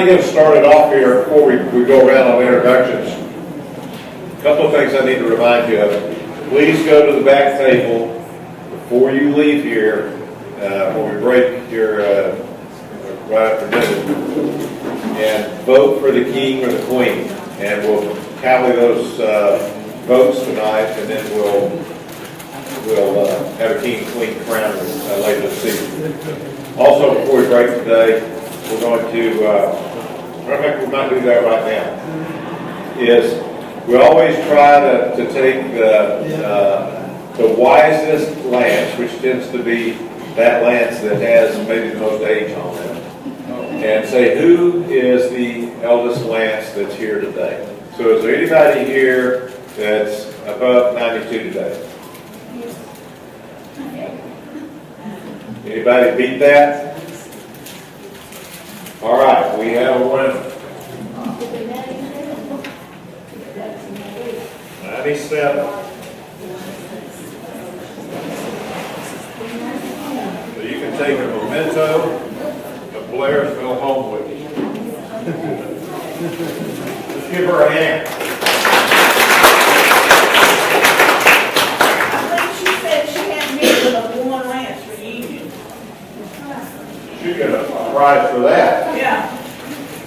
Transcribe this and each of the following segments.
to get started off here before we go around on introductions. A couple of things I need to remind you of. Please go to the back table before you leave here, when we break here right after dinner, and vote for the king or the queen. And we'll tally those votes tonight, and then we'll have a king and queen crowned later this evening. Also, before we break today, we're going to, in fact, we're not doing that right now, is we always try to take the wisest lance, which tends to be that lance that has maybe the most age on it, and say, who is the eldest lance that's here today? So is there anybody here that's above 92 today? Anybody beat that? All right, we have a winner. 97. So you can take a memento of Blairsville home with you. Let's give her a hand. I think she said she had me with a Lance Reunion. She got a prize for that. Yeah.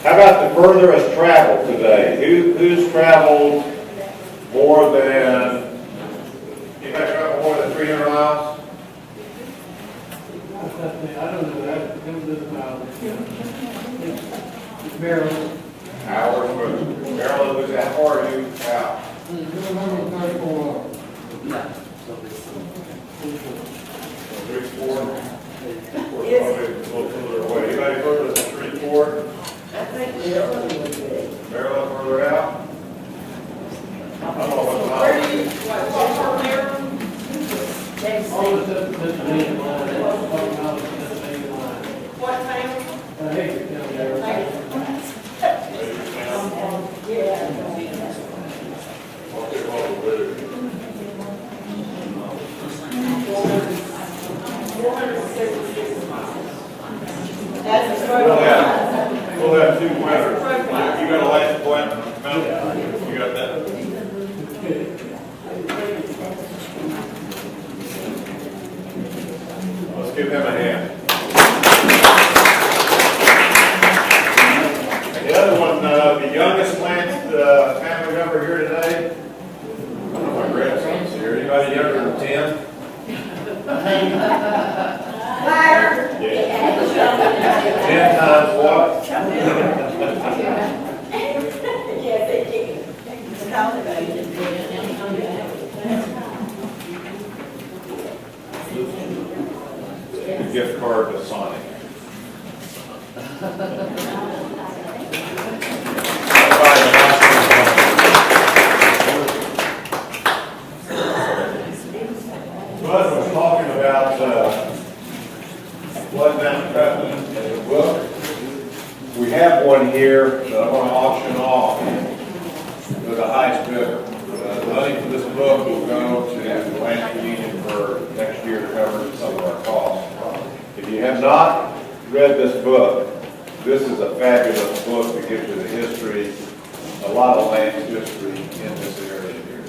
How about the furthest travel today? Who's traveled more than, anybody traveled more than 300 miles? I don't know that. Maryland. Hours with Maryland was that far or you out? 134. 3-4. Probably a little further away. Anybody further than 3-4? I think Maryland would be. Maryland further out? I don't know what the Where miles. do you, what, Maryland? All the stuff that's Pennsylvania line, that's talking about the Pennsylvania line. What town? I hate to tell you everything. We'll have two winners. You got a license plate? Mountain? You got that? Let's give him a hand. The other one, the youngest Lance family member here today. My grandson's here. Anybody younger than 10? Liar. Yeah. 10 times what? Yeah, they did. Gift card to Sonic. Bud was talking about Blood Mountain Covenant in the book. We have one here that I want to auction off to the highest bidder. The money for this book will go to the Lence Reunion for next year to cover some of our costs. If you have not read this book, this is a fabulous book that gives you the history, a lot of Lance history in this area here.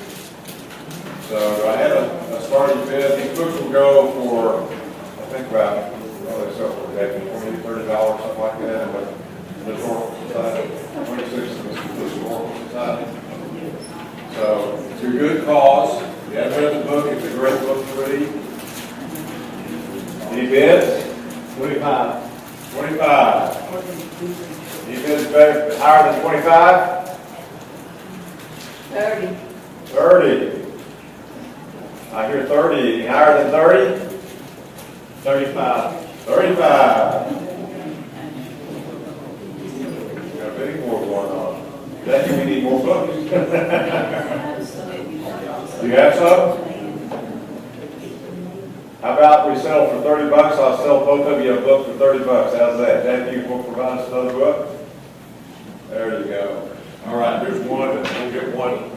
So I have a starting bid. These books will go for, I think about, they sell for maybe $20, $30, something like that. But the Historical Society, 26 of the Historical Society. So it's a good cause. If you haven't read the book, it's a great book to read. Any bids? 25. 25. Any bids better, higher than 25? 30. 30. I hear 30. Any higher than 30? 35. 35. Got a bit more going on. Jackie, we need more books. You have some? How about we sell for $30? I'll sell both of you a book for $30. How's that? Jackie, you will provide us another book? There you go. All right, there's one, and we'll get one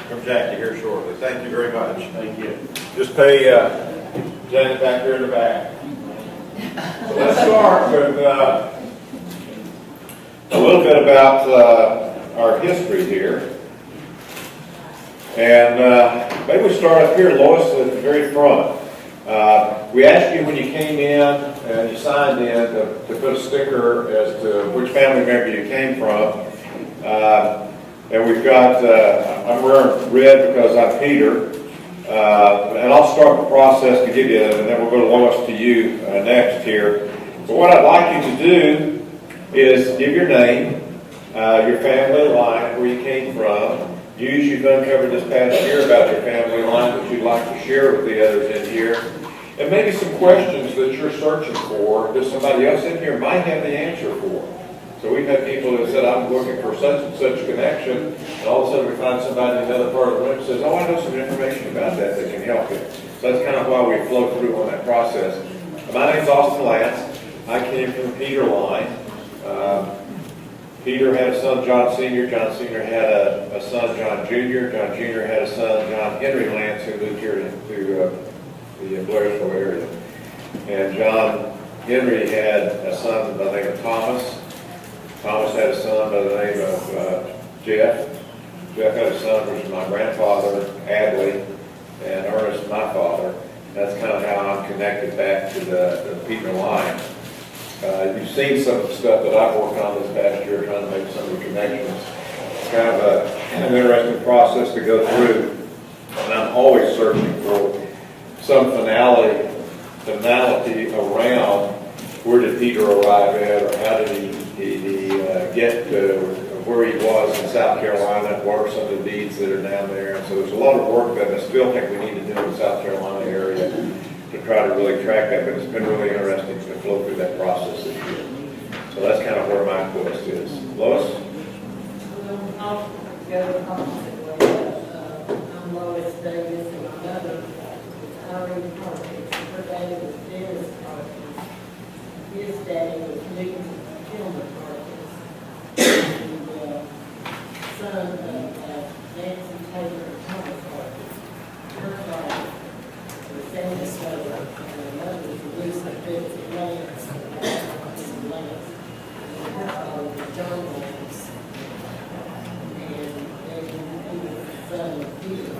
from Jackie here shortly. Thank you very much. Thank you. Just pay Janet back here in the back. So let's start with a little bit about our history here. And maybe we start up here, Lois, at the very front. We asked you when you came in and you signed in to put a sticker as to which family member you came from. And we've got, I'm wearing red because I'm Peter. And I'll start the process to give you, and then we'll go to Lois to you next here. But what I'd like you to do is give your name, your family line, where you came from. News you've uncovered this past year about your family line that you'd like to share with the others in here. And maybe some questions that you're searching for that somebody else in here might have the answer for. So we've had people that said, I'm looking for such and such connection, and all of a sudden we find somebody in another part of the room that says, oh, I know some information about that that can help you. So that's kind of why we flow through on that process. My name's Austin Lance. I came from the Peter line. Peter had a son, John Sr. John Sr. had a son, John Jr. John Jr. had a son, John Henry Lance, who lived here to the Blairsville area. And John Henry had a son by the name of Thomas. Thomas had a son by the name of Jeff. Jeff had a son, which was my grandfather, Adley, and Ernest, my father. That's kind of how I'm connected back to the Peter line. You've seen some of the stuff that I've worked on this past year, trying to make some of the connections. It's kind of an interesting process to go through, and I'm always searching for some finality around where did Peter arrive at, or how did he get to where he was in South Carolina, what are some of the deeds that are down there. And so there's a lot of work that I still think we need to do in the South Carolina area to try to really track that, but it's been really interesting to flow through that process this year. So that's kind of where my quest is. Lois? I'm Lois Davis, and my mother was Irene Parkins. Her daddy was Dennis Parkins. His daddy was Newton Kilmer Parkins. The son of Nancy Taylor and Thomas Parkins. Her father was Sandy Taylor, and her mother was Elizabeth Betsy Lance, and her father was John Lance. And he was the son of Peter.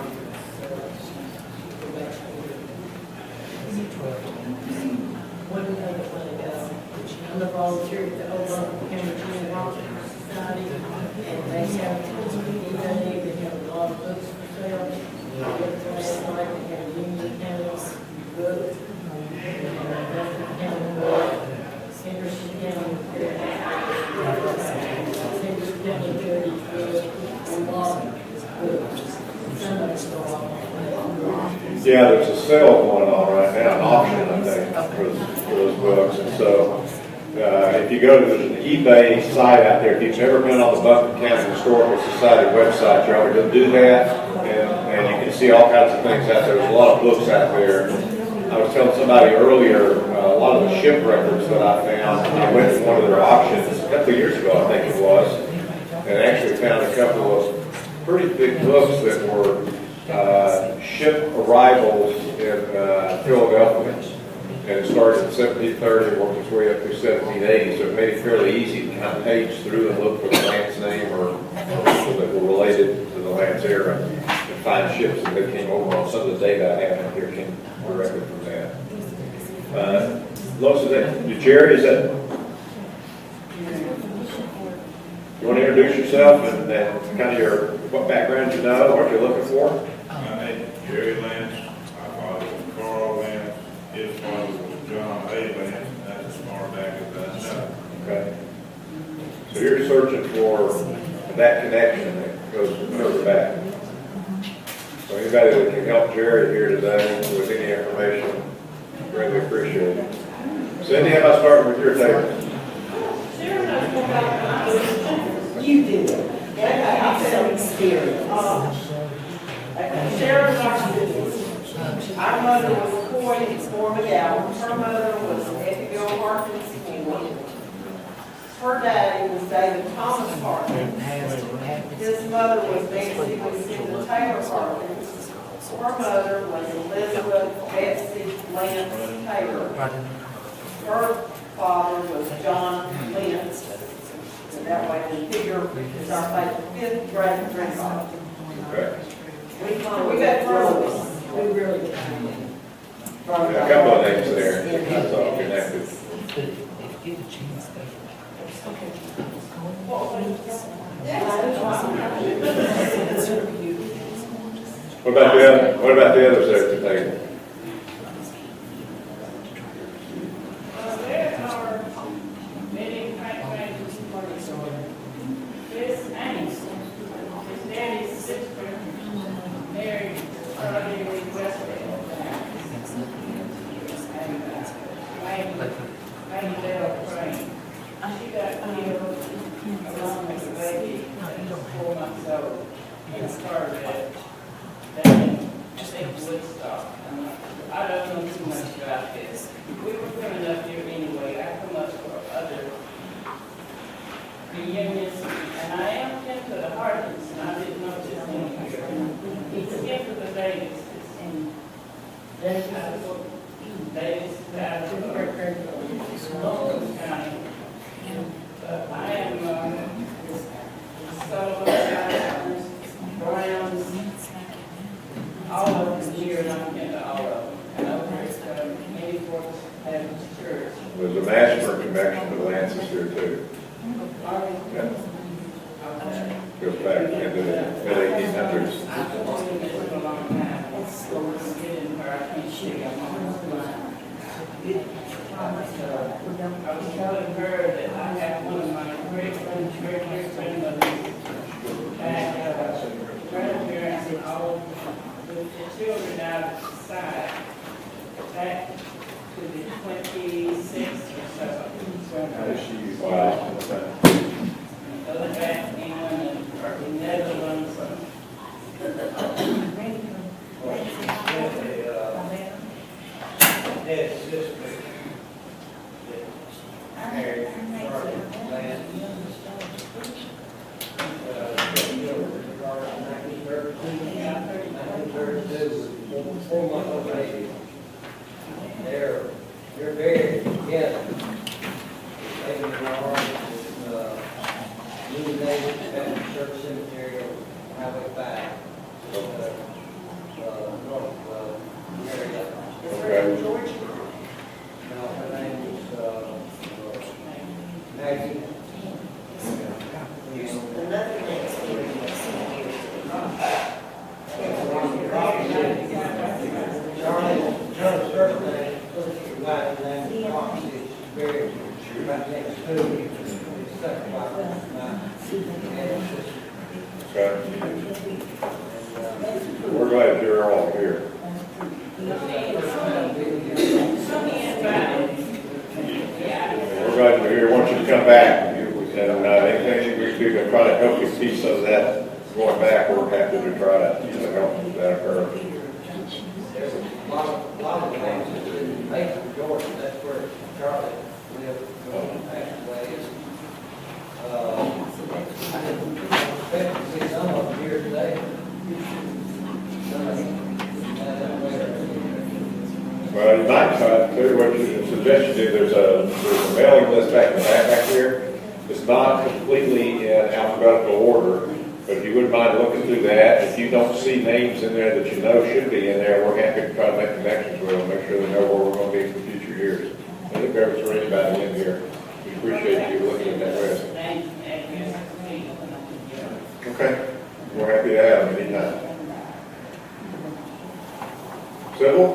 One thing I want to go, I'm a volunteer at the Oklahoma County Junior Rocket Society, and they have they have a lot of books for sale. Last night they had a Union County's book, and Dustin County book, Henderson County book, Henderson County Heritage book, a lot of books. Some of it's Yeah, there's a sale going on right now, an auction, I think, for those books. And so if you go to the eBay site out there, if you've never been on the Buncombe County Historical Society website, you ought to go do that. And you can see all kinds of things out there. There's a lot of books out there. I was telling somebody earlier, a lot of the ship records that I found, I went to one of their auctions a couple of years ago, I think it was, and actually found a couple of pretty big books that were ship arrivals in Philadelphia, and it started in 1730 and worked its way up through 1780, so it made it fairly easy to kind of page through and look for the Lance name or people that were related to the Lance era and find ships that they came over on. Some of the data I have here came directly from that. Lois, is that Jerry? Is that? You want to introduce yourself and kind of what background you know, what you're looking for? My name is Jerry Lance. My father was Carl Lance. His father was John A. Lance. And that's as far back as I know. Okay. So you're searching for that connection that goes further back. So anybody that can help Jerry here today with any information, really appreciate it. Cindy, how about starting with your table? You do. Okay, I'm so experienced. Sarah Martinez. Our mother was Coy Moore McGowan. Her mother was Abigail Harkins Ford. Her daddy was David Thomas Harkins. His mother was Nancy Lucinda Taylor Harkins. Her mother was Elizabeth Betsy Lance Taylor. Her father was John Lentz. That way the figure is our like fifth grade dress off. Okay. We got photos. We really do. A couple of names there, that's all connected. What about the other side of the table? There are many crackers. Miss Ames, his daddy's sister, married early with Blairsville. And Lady Bell Crane. She got killed along with the baby, 4 months old, in a car wreck. Just think Woodstock. I don't know too much about this. We were coming up here anyway. I come up for other reunions, and I am into the Hardens, and I didn't know this in here. It's into the Davis. Davis is out of Logan County. But I am Sullivan, Browns, all of them here, and I'm into all of them. And over at many folks have church. There's a Massmer connection to Lance's here too. Yeah. Goes back into the mid-1800s. I've been doing this for a long time. It's getting where I can't see. I'm on the line. I was telling her that I have one of my great-grandmothers back, grandparents and all with the children out of the side, back to the 26th or so. Wow. Other back England and the Netherlands. Dad's sister that married four-month-old baby. They're buried together. Taken in our arms, New David Baptist Church Cemetery on Highway 5. North area. Okay. Now, her name is Maggie. Another next year. John's first name, wife's name is Foxy, she's buried right next to me. It's second wife, my sister. Okay. We're glad you're all here. We're glad you're here. I want you to come back. And anything we can do to try to help you see some of that going back, we're happy to try to help that occur. There's a lot of things in Macon, Georgia, that's where Charlie lived, passed away. I didn't expect to see some of them here today. Well, you might try to do what you suggest you do. There's a mailing list back in the back here. It's not completely in alphabetical order, but if you wouldn't mind looking through that, if you don't see names in there that you know should be in there, we're happy to try to make connections with them, make sure they know where we're going to be for future years. And if there was anybody in here, we appreciate you looking at that list. Okay, we're happy to have them anytime. Sybil?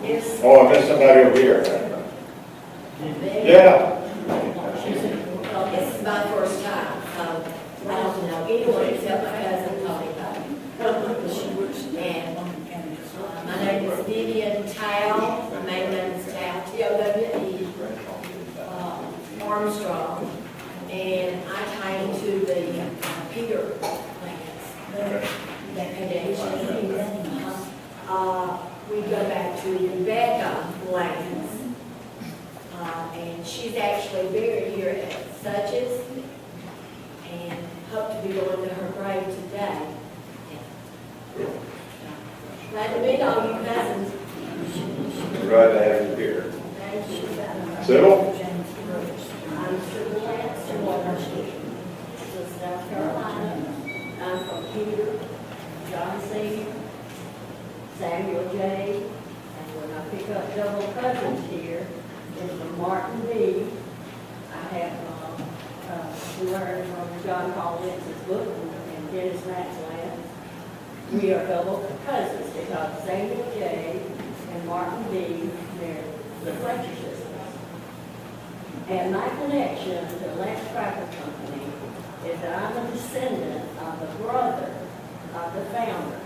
Yes. Oh, I missed somebody over here. Yeah. This is my first time, so I don't know anyone except my cousin Tony. And my name is Vivian Tao, my maiden name is Tao, T-O-W-E, Armstrong, and I came to the Peter Lance, that connection. We go back to Rebecca Lance. And she's actually buried here at Suches, and hope to be going to her grave today. Glad to meet all you cousins. We're glad to have you here. Thank you. Sybil? I'm Sybil Lance. Samuel J. And when I pick up double cousins here, it's from Martin B. I have learned from John Paul Lentz's book and Dennis Lance-Lantz. We are double cousins because Samuel J. and Martin B. they're the Fletcher sisters. And my connection to Lance Cracker Company is that I'm a descendant of the brother of the founder.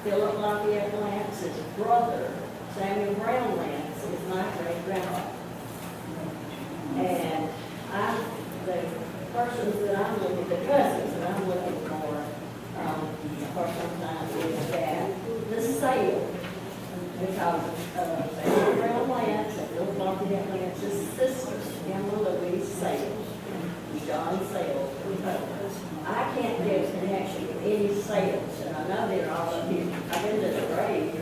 Philip Lafayette Lance's brother, Samuel Brown Lance, is my great-grandfather. And the persons that I'm looking, the cousins that I'm looking for sometimes is that the sale, because Samuel Brown Lance and Philip Lafayette Lance's sisters, Emma Louise Sales, John Sales, I can't get a connection with any sales, and I know they're all up here. I've been to the grave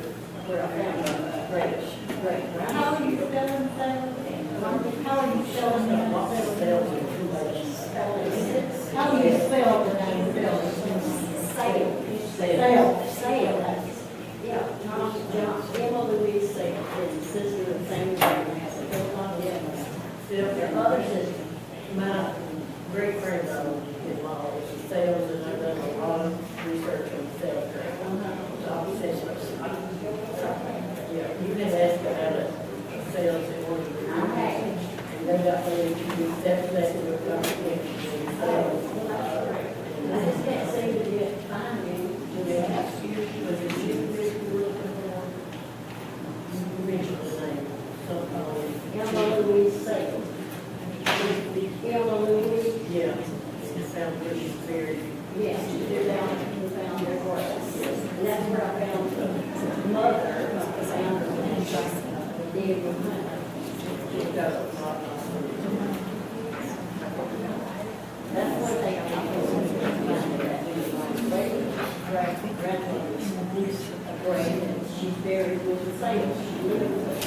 where I found a great. How are you spelling sales? How are you spelling them? How do you spell the name Sales. Yeah, Emma Louise Sales is the sister of Samuel Lance and Philip Lafayette Lance. Their other sister, my great grandmother-in-law is sales, and I've done a lot of research on sales. Yeah, you can ask about sales in one of the and they got ready to do definitely with sales. I just can't seem to get find you. Do they ask you, was it you that were looking for? You mentioned the name, Emma Louise Sales. Emma Louise? Yeah. It sounds like she's very. Yes, they're down and found their grass. And that's where I found the mother of the founder of David Hunter. That's one thing I'm not going to find that. My grandmother is a great, and she's buried with the sales. She lived with it.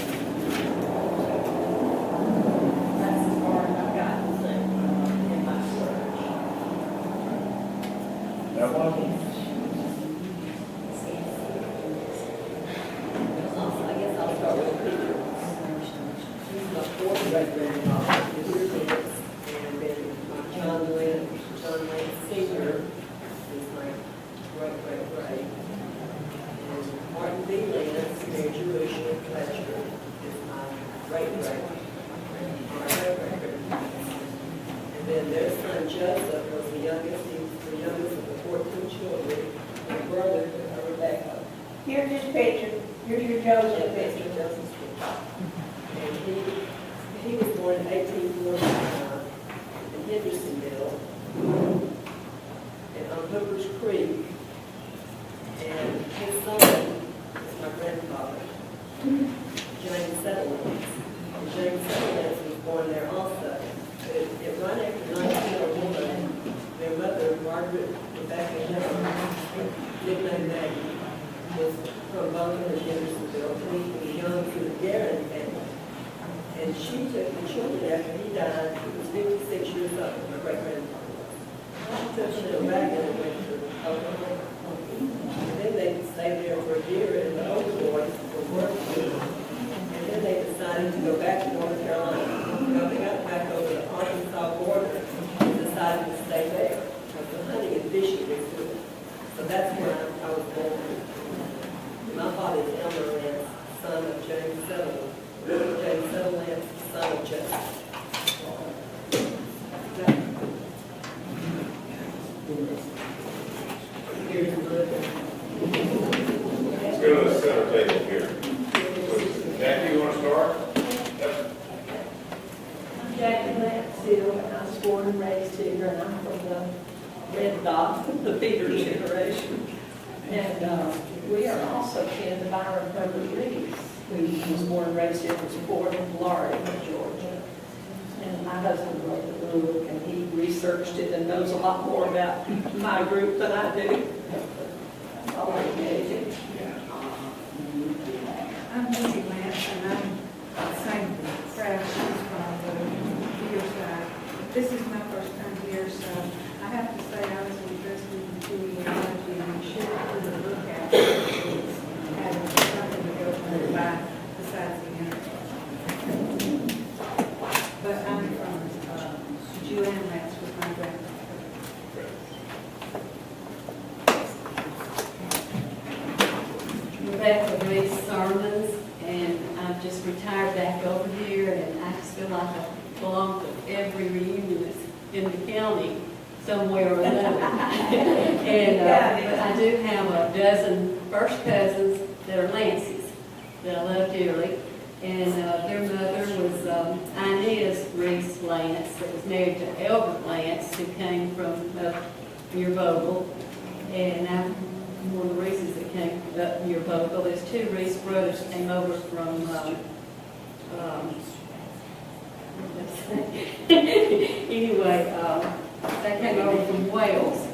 That's as far as I've gotten in my search. That one? I guess I'll start with Peter. She's my fourth great-grandfather, Peter Lentz, and then my John Lance Sr. is my great-great-great. And Martin B. Lentz, their Jewish Fletcher, is my great-great. And then their son Joseph was the youngest, he was the youngest of the 14 children, and brother to Rebecca. Here's his picture. Here's your Joseph picture. Joseph's picture. And he was born in 1849 in Hendersonville, and on Hooper's Creek. And his son is my grandfather, James Settlance. And James Settlance was born there also. It run after 1901, their mother, Margaret Rebecca Young, nicknamed Maggie, was from Bunker and Hendersonville, and he was young to the Guerin family. And she took the children after he died. He was 56 years old, my great-grandfather was. She took them in a wagon and went to Oklahoma. And then they stayed there for a year, and the older boys were working. And then they decided to go back to North Carolina. Well, they got back over the Arkansas border and decided to stay there because the hunting and fishing was good. So that's where I was born. My father is Elmer Lance, son of James Settlance. James Settlance, son of Joseph. Here's the book. Let's go to the center table here. Jackie, you want to start? Yep. I'm Jackie Lance-Lentz-Lentz, and I was born and raised here, and I'm from the Red Dot, the Peter generation. And we are also kin to Byron Herbert Reeves, who was born and raised here, was born in Florida, Georgia. And my husband wrote the book, and he researched it and knows a lot more about my group than I do. That's all I can tell you. I'm Lucy Lance, and I'm the same craft shoes from years back. This is my first time here, so I have to say I was impressed with the genealogy and should have a look at it. Rebecca Reese sermons, and I've just retired back over here, and I just feel like I belong to every reunion that's in the county somewhere or another. But I do have a dozen first cousins that are Lances that I love dearly, and their mother was Inez Reese-Lance, that was married to Albert Lance, who came from near Vogel, and I'm one of the Reeses that came up near Vogel. There's two Reese brothers that came over from anyway, they came over from Wales,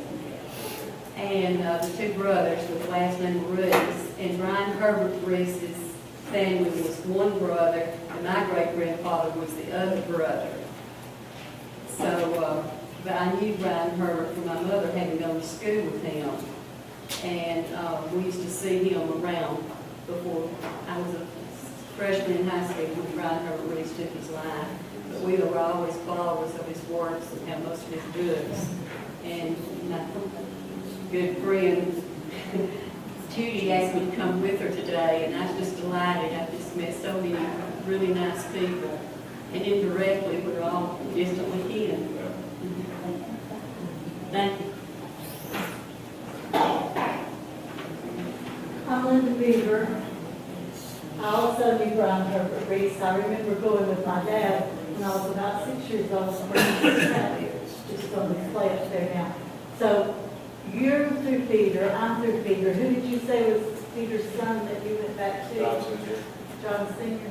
and the two brothers with the last name Reese, and Brian Herbert Reese's family was one brother, and my great-grandfather was the other brother. So, but I knew Brian Herbert from my mother having gone to school with him, and we used to see him around before I was a freshman in high school when Brian Herbert Reese took his life. But we were always followers of his works and had most of his books. And my good friend Judy asked me to come with her today, and I was just delighted. I just met so many really nice people, and indirectly we're all distantly kin. Thank you. I'm Linda Beaver. I also knew Brian Herbert Reese. I remember going with my dad when I was about 6 years old. Just on display up there now. So you're through Peter, I'm through Peter. Who did you say was Peter's son that you went back to? John Senior. John Senior.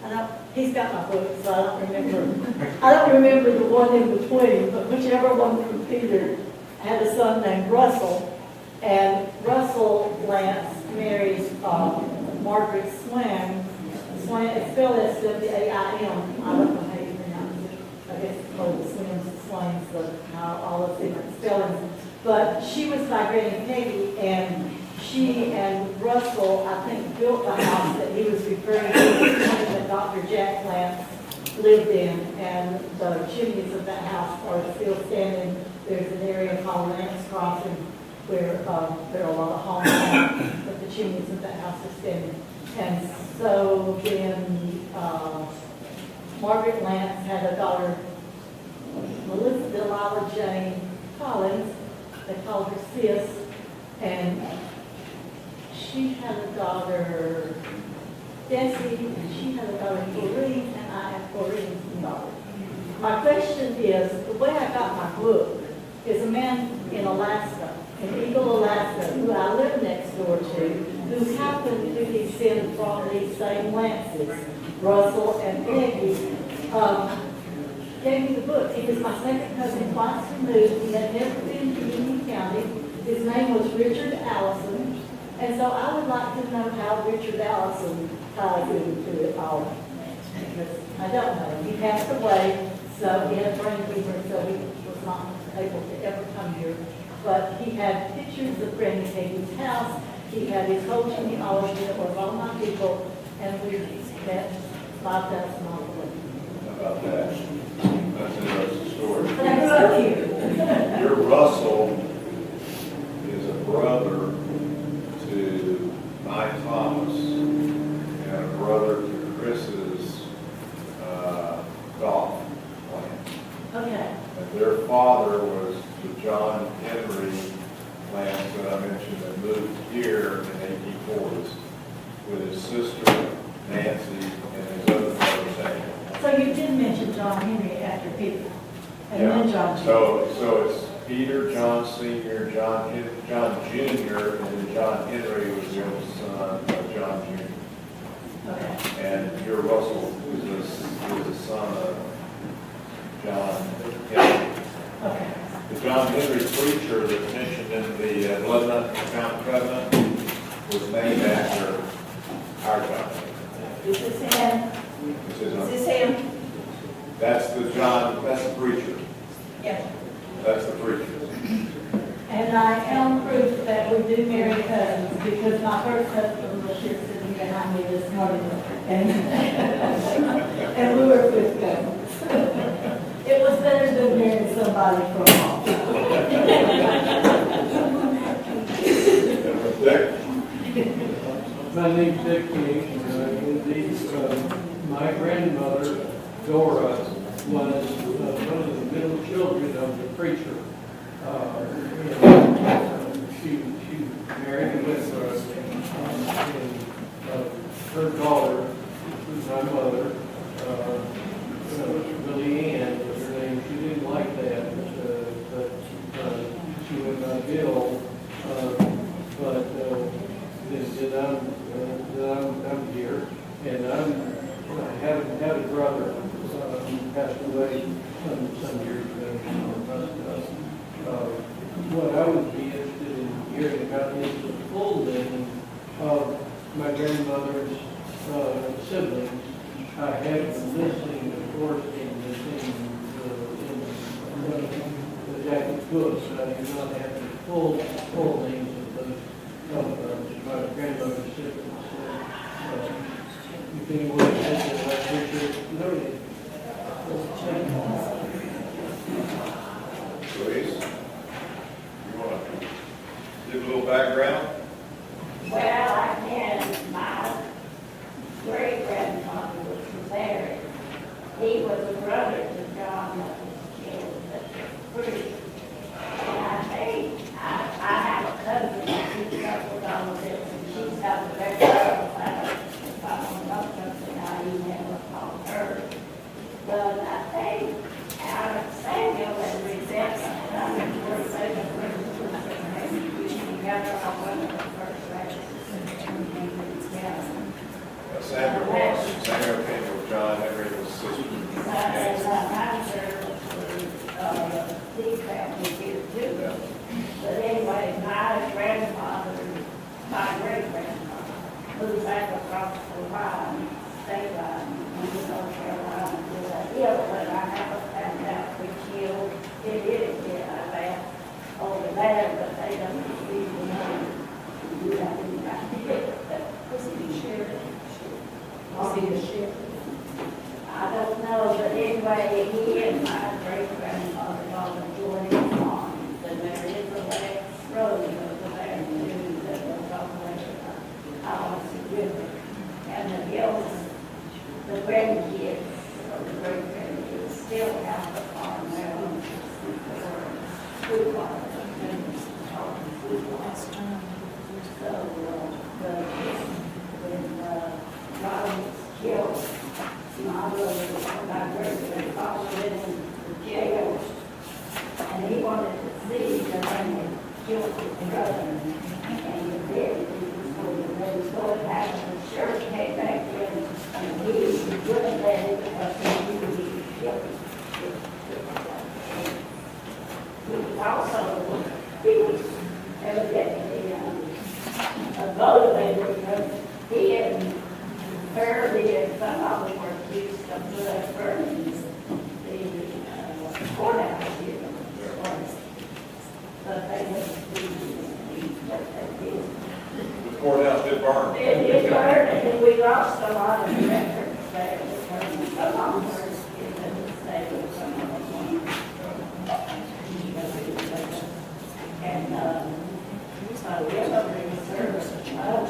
I don't, he's got my book, so I don't remember. I don't remember the one in between, but whichever one from Peter had a son named Russell. And Russell Lance marries Margaret Swain. Swain, it's spelled S-W-A-I-M. I don't know how you pronounce it. I guess it's called the Swains, Swains, all of the different spellings. But she was my Granny Peggy, and she and Russell, I think, built the house that he was referring to, the one that Dr. Jack Lance lived in, and the chimneys of that house are still standing. There's an area called Lance Crossing where there are a lot of homes now, but the chimneys of that house are standing. And so then Margaret Lance had a daughter, Melissa Delilah Jane Collins. They called her Sis, and she had a daughter, Desi, and she had a daughter, Corrine, and I have Corrine's daughter. My question is, the way I got my book is a man in Alaska, in Eagle, Alaska, who I live next door to, who happened to descend from these same Lances, Russell and Peggy, gave me the book. He was my second cousin, twice removed. He had never been to Union County. His name was Richard Allison. And so I would like to know how Richard Allison ties into it all. Because I don't know. He passed away, so he had brain fever, so he was not able to ever come here. But he had pictures of Granny Peggy's house. He had his whole genealogy that was all my people, and we met 5,000 miles away. How about that? That's an interesting story. But I grew up here. Your Russell is a brother to Nye Thomas and a brother to Chris's golf plan. Okay. And their father was the John Henry Lance that I mentioned that moved here in the 1840s with his sister Nancy and his other brother Samuel. So you did mention John Henry after Peter, and then John Jr. So it's Peter, John Sr., John Jr., and then John Henry was the oldest son of John Jr. Okay. And your Russell was the son of John Henry. Okay. The John Henry preacher that's mentioned in the Blood Mountain Covenant was named after our John Henry. Is this him? This is Is this him? that's the preacher. Yeah. That's the preacher. And I am proof that we do marry cousins, because my first husband was here sitting behind me this morning, and, and we were fifth cousins. It was better than marrying somebody from home. My name's Dick King. My grandmother, Dora, was one of the middle children of the preacher. She married with her daughter, my mother, Billy Ann was her name. She didn't like that, but she went on Bill. But then I'm here, and I had a brother who passed away some years ago. What I would be interested in hearing about is the full name of my grandmother's siblings. I have been listening, of course, in the Jack's books, but I do not have the full names of my grandmother's siblings. If anyone has it, I appreciate noting. Louise, you want to give a little background? Well, I had my great-grandfather, which was married. He was a brother to John that was killed at the bridge. And I think I have a cousin that keeps up with all of this, and she's got the very family. If I don't know something, I email call her. But I think out of Samuel and Rebecca, and I'm in the first second together on one of the first races. Samuel came with John Henry, his sister. These families here too. But anyway, my grandfather, my great-grandfather, moved back across the line, state line, in North Carolina, to a hill that I haven't found out which hill it is yet. I've asked over there, but they don't usually know. You have to find it. Was he the sheriff? Was he the sheriff? I don't know, but anyway, he and my great-grandfather all enjoyed his farms, and there is a last road over there too that goes all the way to Alliance River. And the hills, the grandkids, or the great-grandkids, still have the farm there on food water. So, when Ron was killed, my great-grandfather went in jail, and he wanted to see the man that killed his brother, and he did. So it happened, the sheriff came back in, and he wouldn't let it because he knew he was guilty. He was evidently a motivator because he and Fairley and some of them were accused of blood burning the courthouse here. But they wouldn't do what they did. The courthouse did burn. It did burn, and we lost a lot of records there. Some of them were in the state, some of them weren't. And so we have a service of John.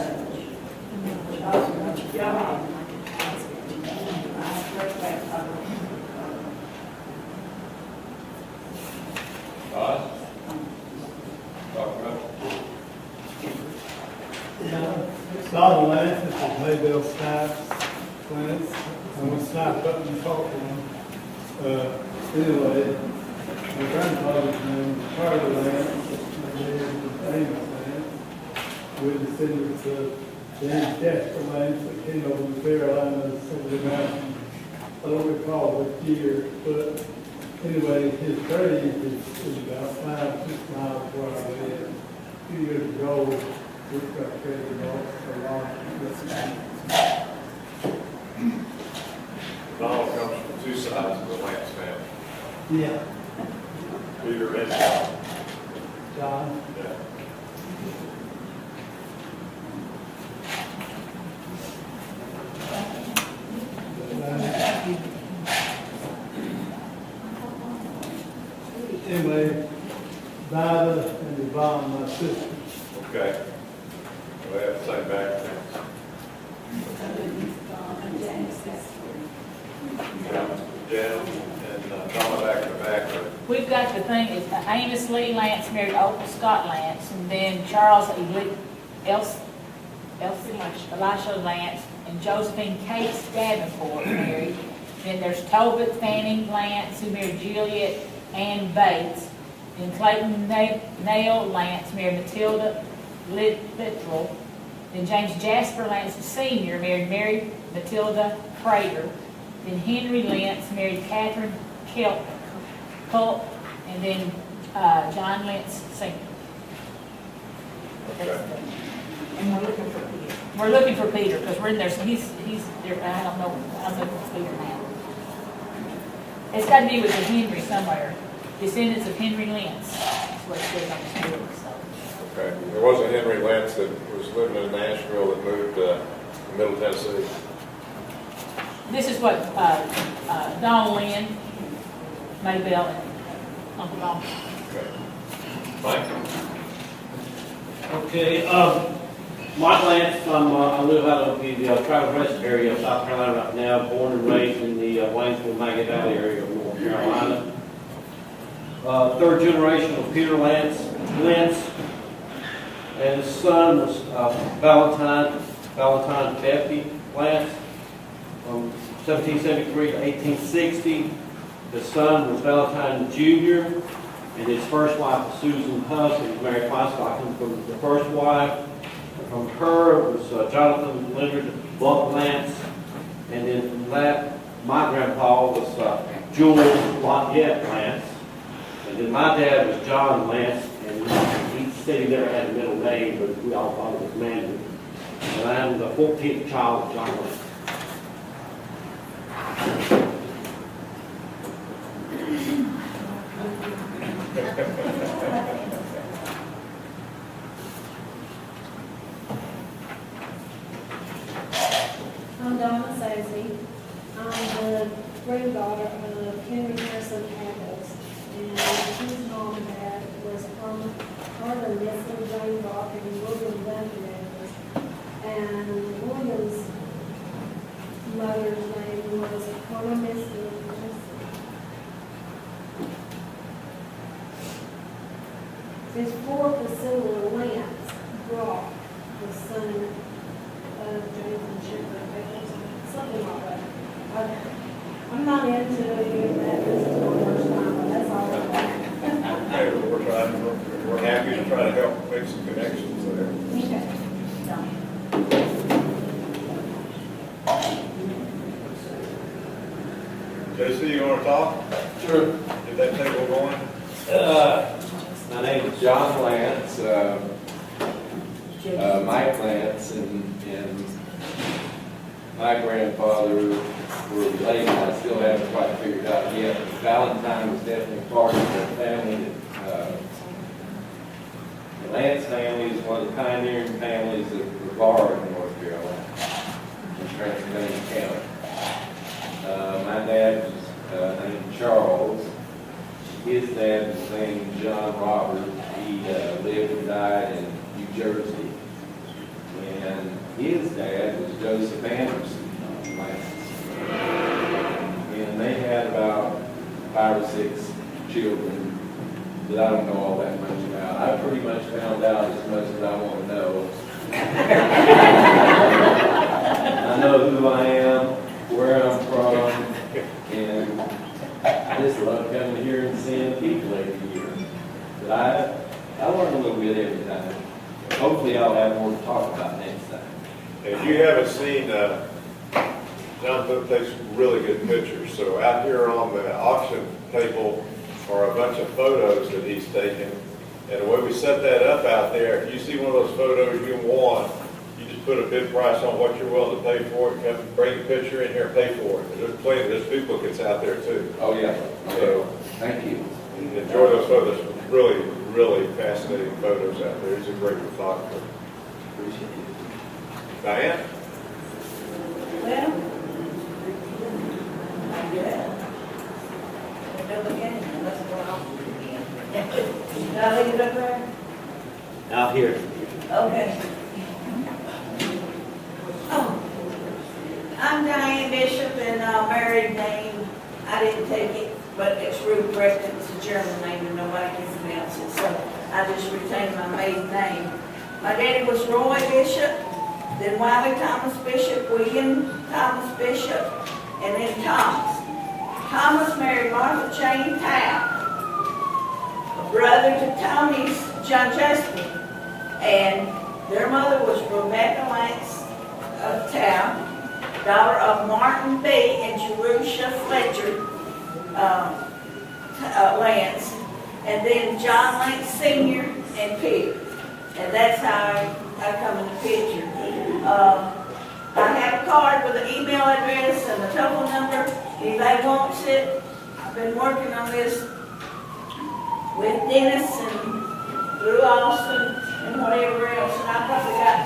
Saw the Lance at the Maybell Snipes Lance, and we sniped up and talked to him. Anyway, my grandfather's name was Charlie Lance, my dad was Amos Lance. We descended to James Jasper Lance that came over the Carolinas over the mountains. I don't recall what year, but anyway, his grave is about 5-6 miles where I live. A few years ago, we got carried off for long. Donald comes from two sides of the Lance family. Yeah. Peter and John. John. Yeah. Anyway, Vida and Yvonne, my sisters. Okay. Well, they have the same background. Jan and Donna back to back. We've got the thing, is Amos Lee Lance married Opal Scott Lance, and then Charles Elisha Lance, and Josephine Case Davenport married. Then there's Tobit Fanning Lance, who married Juliet Ann Bates. Then Clayton Nail Lance married Matilda Littrell. Then James Jasper Lance Sr. married Mary Matilda Prater. Then Henry Lentz married Catherine Culp, and then John Lentz Sr. Okay. And we're looking for Peter. We're looking for Peter, because we're in there, so he's there, I don't know, I'm looking for Peter now. It's got to be with a Henry somewhere, descendants of Henry Lentz, that's what it says on the book, so. Okay. There was a Henry Lentz that was living in Nashville that moved to Middle Tennessee. This is what Don Lynn, Maybelle, and Uncle Don. Okay. Mike? Okay, Mike Lance, I live out of the Travis West area of South Carolina right now, born and raised in the Waynesville, Maggie Valley area of North Carolina. Third generation of Peter Lance, and his son was Valentine Bethany Lance, from 1773 to 1860. The son was Valentine Jr., and his first wife was Susan Huss, and he was married twice, from the first wife. From her was Jonathan Leonard Buck Lance, and then from that, my grandpa was Jules Lafayette Lance, and then my dad was John Lance, and he said he never had a middle name, but we all thought it was Mandy. And I am the 14th child of John Lance. I'm Donna Sazy. I'm the granddaughter of Henry Harrison Adams, and his mom and dad was Carter Nestle, Jane Rock, and William Duncan Adams. And William's mother's name was Carter Nestle. His fourth was Senator Lance Brock, the son of James and Shepherd, something like that. I'm not into any of that, this is my first time, but that's all I know. Hey, we're happy to try to help make some connections there. Okay. JC, you want to talk? Sure. Get that table going? My name is John Lance, Mike Lance, and my grandfather were related. I still haven't quite figured out yet. Valentine was definitely part of the family. The Lance family is one of the pioneering families of Brevard in North Carolina, in Transylvania County. My dad was named Charles. His dad was named John Robert. He lived and died in New Jersey. And his dad was Joseph Anderson Lance. And they had about 5 or 6 children that I don't know all that much about. I pretty much found out as much as I want to know. I know who I am, where I'm from, and I just love coming here and seeing people every year. But I learn a little bit every time. Hopefully I'll have more to talk about next time. If you haven't seen, John takes really good pictures. So out here on the auction table are a bunch of photos that he's taken. And the way we set that up out there, if you see one of those photos you want, you just put a bid price on what you're willing to pay for it, come bring a picture in here and pay for it. There's duplicates out there too. Oh, yeah. So thank you. Enjoy those photos. Really, really fascinating photos out there. He's a great photographer. Appreciate it. Diane? Well, I'm good. Okay, let's go on. Did I leave it up there? Out here. Okay. Oh, I'm Diane Bishop. married name, I didn't take it, but it's Ruth Preston, it's a German name and nobody can pronounce it, so I just retained my maiden name. My daddy was Roy Bishop, then Wiley Thomas Bishop, William Thomas Bishop, and then Thomas. Thomas married Martha Jane Town, a brother to Tony's John Justin, and their mother was Rebecca Lance of Town, daughter of Martin B. and Jerusha Fletcher Lance, and then John Lance Sr. and Peter. And that's how I come in the picture. I have a card with an email address and a telephone number. If anybody wants it, I've been working on this with Dennis and Drew Austin and whatever else, and I probably got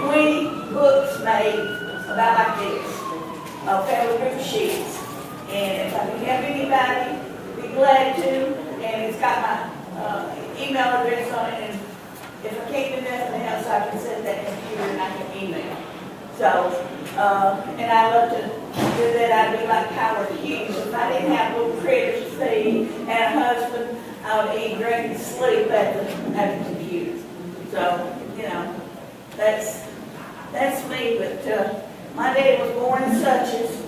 20 books made about like this, family group sheets. And if I can help anybody, be glad to. And it's got my email address on it, and if I can't do nothing else, I can send that computer and I can email. So, and I love to do that. I'd be like Howard Hughes. If I didn't have little critters to feed and a husband, I would eat, drink, and sleep at the computer. So, you know, that's me. But my dad was born in Suches,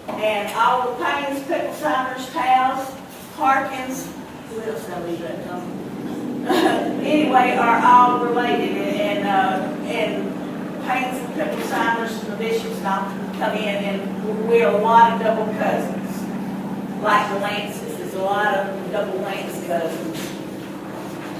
and all the Paynes, Picklesigners, Towns, Harkins, who else know me but anyway, are all related, and Paynes and Picklesigners and the bishops now come in, and we're a lot of double cousins, like the Lances. There's a lot of double Lance cousins.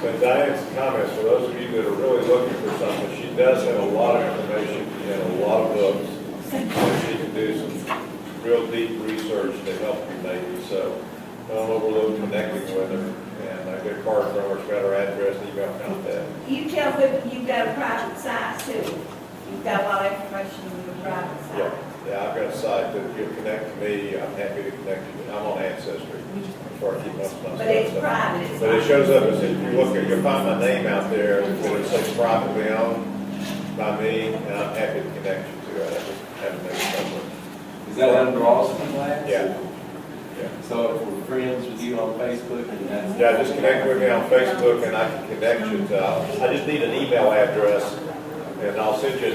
So Diane's comments, for those of you that are really looking for something, she does have a lot of information and a lot of books. So she can do some real deep research to help you maybe. So don't overlook connecting with her. And I get a card from her, she's got her address, email contact. You tell them you've got a private site too. You've got a lot of information on your private site. Yeah, I've got a site that if you'll connect to me, I'm happy to connect you. I'm on Ancestry, before I keep most of my stuff. But it's private. But it shows up as if you look at, you'll find my name out there, and it says privately owned by me, and I'm happy to connect you to it. I just haven't made it public. Is that under Austin Labs? Yeah. So if we're friends with you on Facebook and that's... Yeah, just connect with me on Facebook and I can connect you to, I just need an email address and I'll send you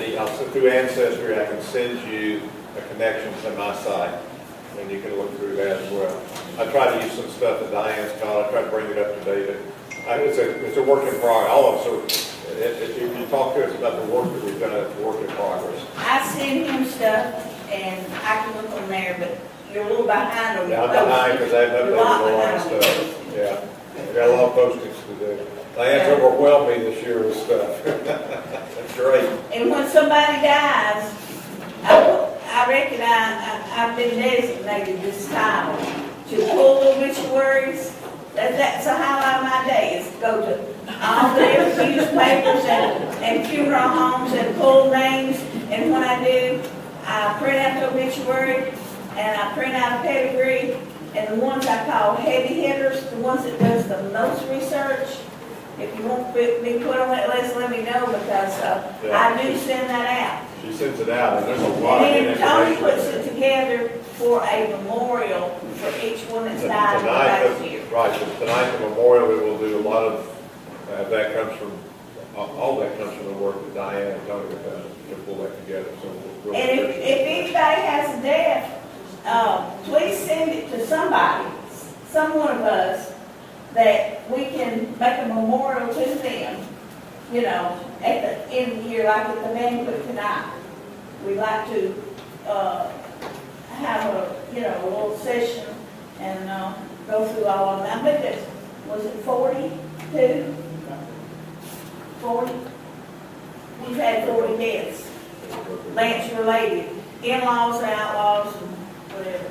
through Ancestry, I can send you a connection to my site and you can look through that as well. I try to use some stuff that Diane's called, I try to bring it up to date. It's a work in progress. All of us are, if you talk to us about the work that we've done, it's a work in progress. I send him stuff and I can look on there, but you're a little behind on your Yeah, I'm behind because I haven't updated a lot of stuff. Yeah, I got a lot of postings to do. Diane's overwhelmed me this year with stuff. That's great. And when somebody dies, I reckon I've been designated this time to pull the obituaries. That's the highlight of my day, is to go to all the different newspapers and funeral homes and pull names. And when I do, I print out the obituary and I print out a pedigree. And the ones I call heavy hitters, the ones that does the most research, if you want me put on that list, let me know because I do send that out. She sends it out, and there's a lot of And then Tony information. puts it together for a memorial for each one that's died in the last year. Right, so tonight the memorial, we will do a lot of, that comes from, all that comes from the work that Diane and Tony have done to pull that together. So we'll And if anybody has a death, please send it to somebody, some one of us, that we can make a memorial to them, you know, at the end of the year, like at the banquet tonight. We'd like to have a little session and go through all of them. I think that's, was it 42? 40? We've had 40 deaths, Lance related, in-laws and outlaws and whatever.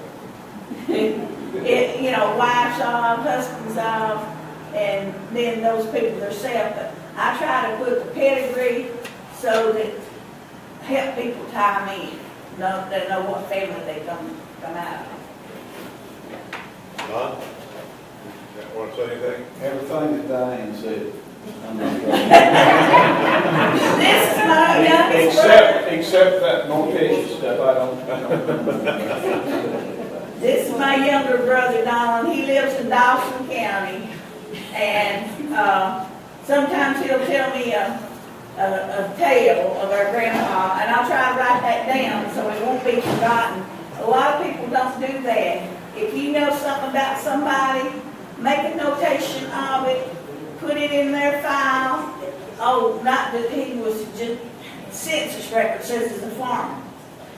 Wives off, husbands off, and then those people themselves. But I try to put the pedigree so that help people tie them in. They know what family they come out of. Ron, want to say anything? Everything that Diane said, This is my youngest brother. Except that notation stuff, I don't. This is my younger brother, Donald. He lives in Dawson County. And sometimes he'll tell me a tale of our grandpa, and I'll try to write that down so it won't be forgotten. A lot of people don't do that. If you know something about somebody, make a notation of it, put it in their file. Oh, not that he was just, census record says he's a farmer.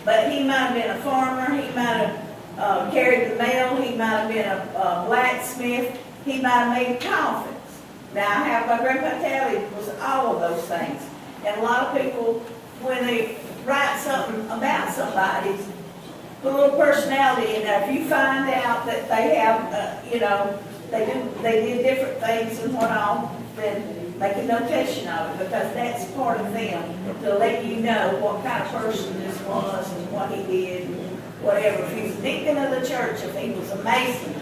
But he might have been a farmer, he might have carried the mail, he might have been a blacksmith, he might have made coffins. Now, I have my grandpa Tally was all of those things. And a lot of people, when they write something about somebody, put a little personality in there. If you find out that they have, you know, they did different things and what all, then make a notation of it, because that's part of them, to let you know what kind of person this was and what he did, and whatever. If he was a deacon of the church, if he was a mason,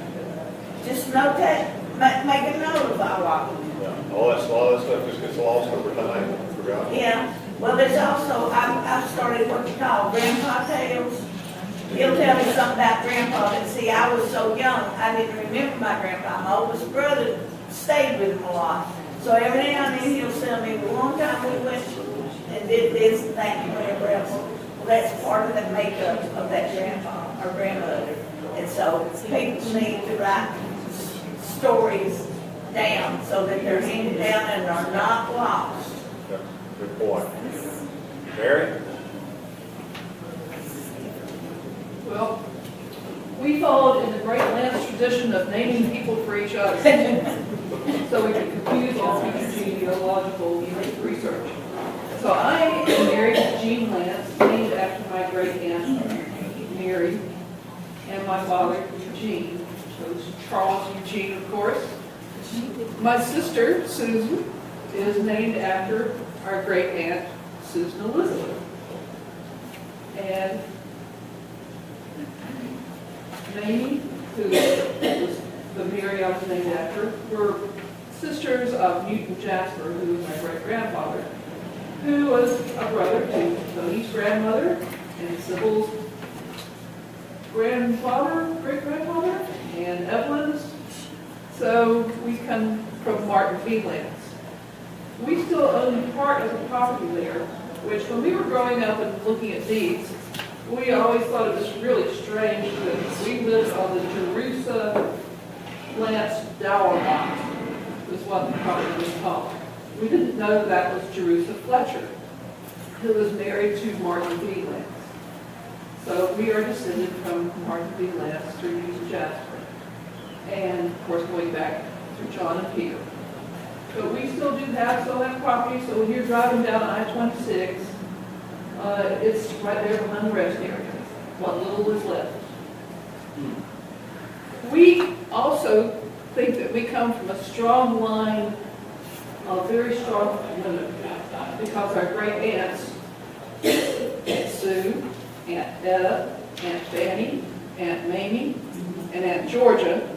just notate, make a note of all of them. Yeah, all that stuff just gets lost over time, forgotten. Yeah, well, there's also, I've started what you call grandpa tales. He'll tell me something about grandpa, and see, I was so young, I didn't remember my grandpa. My oldest brother stayed with him a lot. So every now and then he'll tell me, one time we went and did this and that and whatever else. Well, that's part of the makeup of that grandpa or grandmother. And so people need to write stories down so that they're handed down and are not lost. Good point. Mary? Well, we followed in the great Lance tradition of naming people for each other, so we could confuse all future genealogical research. So I am married to Jean Lance, named after my great aunt Mary, and my father Eugene. So it's Charles Eugene, of course. My sister Susan is named after our great aunt Susan Elizabeth, and Mamie, who was the Mary I was named after, were sisters of Newton Jasper, who was my great-grandfather, who was a brother to Tony's grandmother and Sybil's grandfather, great-grandfather, and Evelyn's. So we come from Martin V. Lance. We still own part of the property there, which when we were growing up and looking at deeds, we always thought it was really strange that we lived on the Jerusha Lance Dower lot, was what the property was called. We didn't know that was Jerusha Fletcher, who was married to Martin V. Lance. So we are descended from Martin V. Lance through Newton Jasper, and of course going back through John and Peter. But we still do have some of that property, so when you're driving down I-26, it's right there behind the rest area, what little is left. We also think that we come from a strong line of very strong women, because our great aunts, Aunt Sue, Aunt Etta, Aunt Fanny, Aunt Mamie, and Aunt Georgia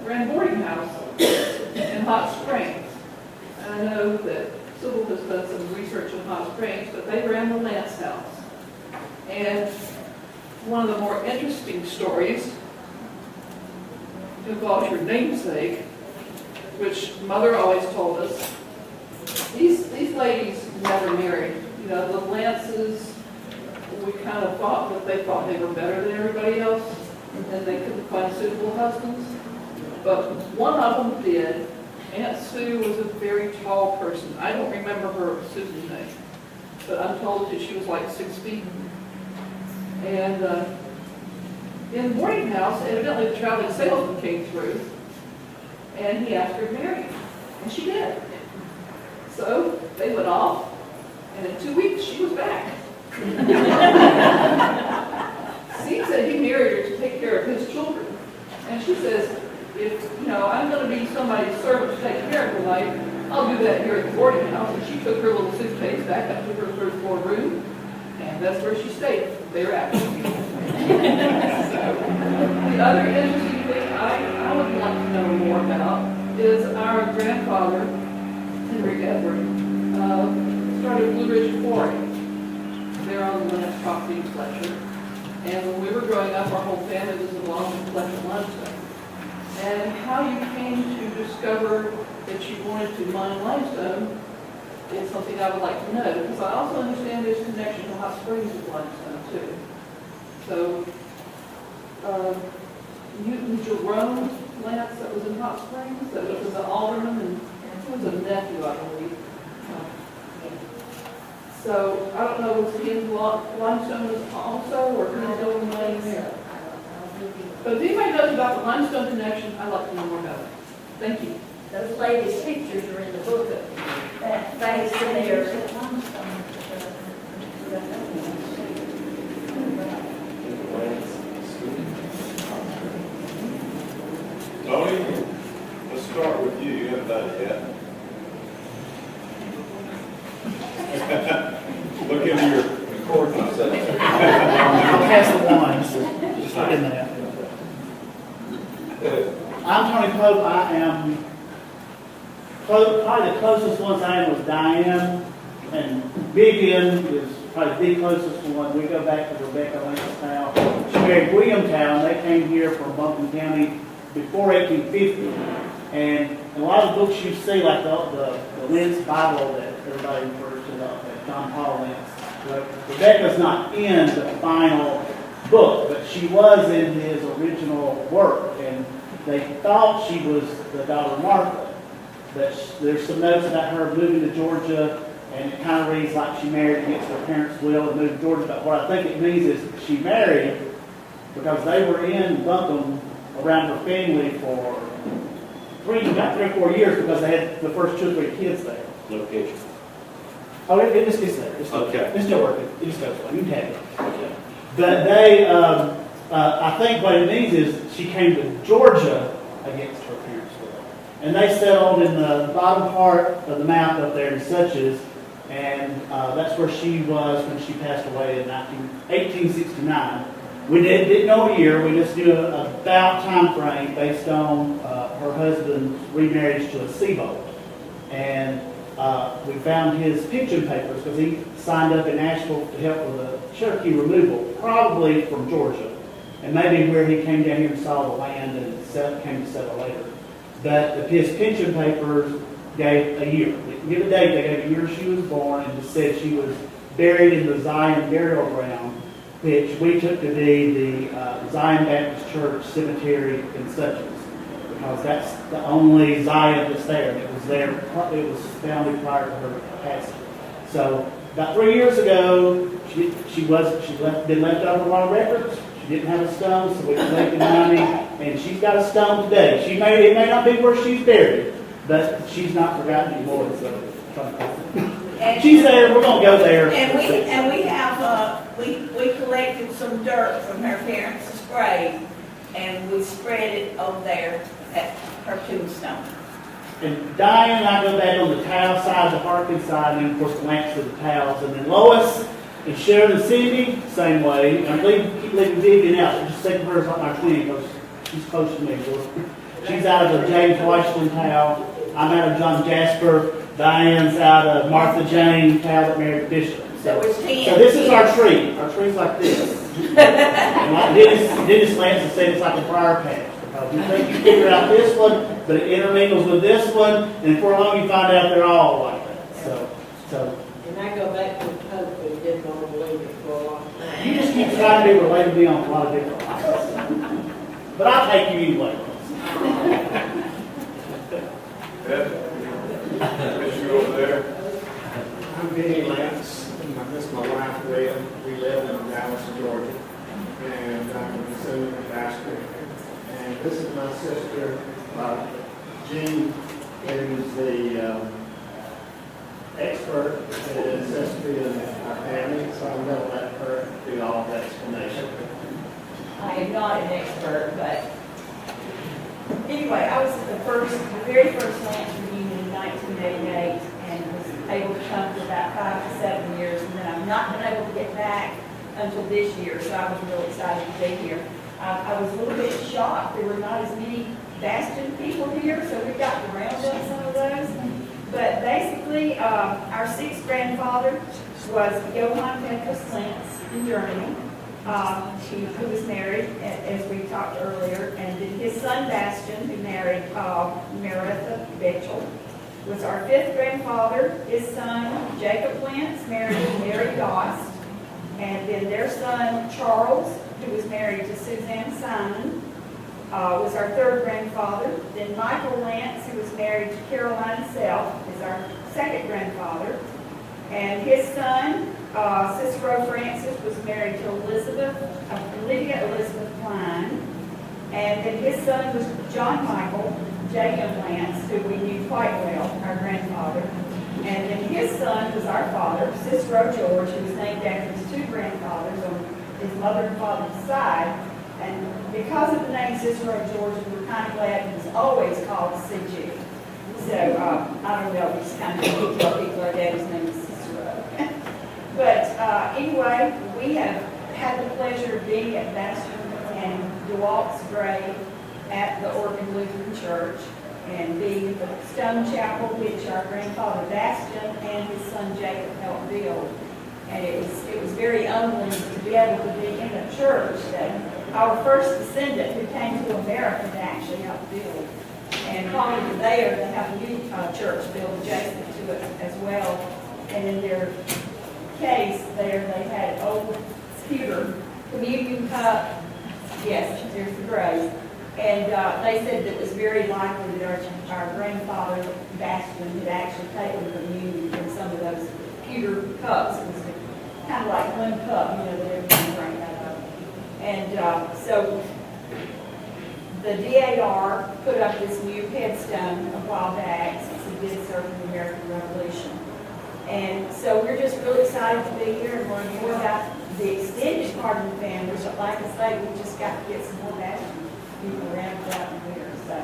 ran boarding house in Hot Springs. And I know that Sybil has done some research in Hot Springs, but they ran the Lance house. And one of the more interesting stories involves your namesake, which Mother always told us. These ladies never married. You know, the Lances, we kind of thought that they were better than everybody else, and they couldn't find suitable husbands. But one of them did. Aunt Sue was a very tall person. I don't remember her Susan's name, but I'm told that she was like 6 feet. And in the boarding house, evidently the traveling salesman came through, and he asked her to marry him, and she did. So they went off, and in 2 weeks she was back. Steve said he married her to take care of his children, and she says, if, you know, I'm going to be somebody's servant to take care of her life, I'll do that here at the boarding house. And she took her little suitcase back up to her third floor room, and that's where she stayed thereafter. The other interesting thing I would like to know more about is our grandfather, Henry Edward, started Blue Ridge Quarry. They're on the Lance property in Fletcher. And when we were growing up, our whole family was along with Fletcher limestone. And how you came to discover that you wanted to mine limestone is something I would like to know, because I also understand there's a connection to hot springs with limestone too. So, Newton Jerome Lance that was in Hot Springs, that was an alderman, and he was a nephew, I believe. So, I don't know, was he in limestone also, or who's going mining there? But if anybody knows about the limestone connection, I'd like to know more about it. Thank you. Those latest pictures are in the book. That face there. Tony, let's start with you. You haven't done it yet. Look into your record myself. I'll pass the ones. Just look in there. I'm Tony Pope. I am probably the closest ones I am with Diane, and Vivian is probably the closest one. We go back to Rebecca Lance. She married William Town. They came here from Buncombe County before 1850. And a lot of the books you see, like the Lentz Bible that everybody refers to, that John Paul Lentz, Rebecca's not in the final book, but she was in his original work. And they thought she was the daughter of Martha. But there's some notes about her moving to Georgia, and it kind of reads like she married against her parents' will and moved to Georgia. But what I think it means is she married because they were in Buncombe around her family for about 3 or 4 years, because they had the first 2 or 3 kids there. Location. Oh, it just is there. It's Okay. It's still working. It just goes away. You can have it. Okay. But they, I think what it means is she came to Georgia against her parents' will. And they settled in the bottom part of the map up there in Suches, and that's where she was when she passed away in 1869. We didn't know a year, we just knew about time frame based on her husband's remarriage to a seaboat. And we found his pension papers because he signed up in Asheville to help with the Cherokee removal, probably from Georgia. And maybe where he came down here and saw the land and came to settle later. But his pension papers gave a year. They didn't give a date, they gave a year she was born, and just said she was buried in the Zion burial ground, which we took to be the Zion Baptist Church Cemetery in Suches, because that's the only Zion that's there. It was there. It was founded prior to her passing. So about 3 years ago, she been left out of a lot of records. She didn't have a stone, so we collected money, and she's got a stone today. It may not be where she's buried, but she's not forgotten anymore. So she's there. We're gonna go there. And we have we collected some dirt from her parents' grave, and we spread it over there at her tombstone. And Diane and I go back on the towel side, the Harkin side, and of course the Lance to the towels. And then Lois and Sharon and Cindy, same way. And keep leaving Vivian out. Just think of her as like my twin, because she's close to me. She's out of the James Washington towel. I'm out of John Jasper. Diane's out of Martha Jane towel that married Bishop. So this is our tree. Our tree's like this. And like Dennis Lance said, it's like a briar patch. Because you think you figure out this one, but it intermingles with this one, and before long you find out they're all like that. So. And I go back to the Pope, but didn't want to believe it for a long time. You just keep trying to be related to me on a lot of different lines. But I'll take you anyway. Is you over there? I'm Benny Lance, and this is my wife, Red. We live in Dallas, Georgia, and I'm an assistant pastor. And this is my sister, Jean, who's the expert in ancestry in our family, so I'm going to let her do all the explanation. I am not an expert, but anyway, I was at the very first Lance Reunion in 1988, and was able to come for about 5 to 7 years, and then I've not been able to get back until this year, so I was really excited to be here. I was a little bit shocked there were not as many Bastion people here, so we got to round up some of those. But basically, our sixth grandfather was Johann Petrus Lentz in Germany, who was married, as we talked earlier, and then his son Bastian, who married Maritha Betchel, was our fifth grandfather. His son Jacob Lentz married Mary Dost, and then their son Charles, who was married to Suzanne Simon, was our third grandfather. Then Michael Lance, who was married to Caroline Self, is our second grandfather. And his son, Cicero Francis, was married to Lydia Elizabeth Klein. And then his son was John Michael J.M. Lance, who we knew quite well, our grandfather. And then his son was our father, Cicero George, who was named after his two grandfathers on his mother and father's side. And because of the name Cicero George, we were kind of glad he was always called CG. So, I don't know, we just kind of tell people our daddy's name is Cicero. But anyway, we have had the pleasure of being at Bastian and DeWalt's grave at the Oregon Lutheran Church, and being at the stone chapel which our grandfather Bastian and his son Jacob helped build. And it was very humbling to be able to be in a church that our first descendant who came to America to actually help build. And probably there they have a new church built adjacent to it as well. And in their case there they had an old pewter communion cup. Yes, there's the grave. And they said that it was very likely that our grandfather Bastian had actually taken communion from some of those pewter cups. It was kind of like one cup, that everyone drank out of. And so the DAR put up this new headstone a while back, since he did serve in the American Revolution. And so we're just really excited to be here and learn more about the extended part of the family. So like I say, we just got to get some more Bastian people around out here. So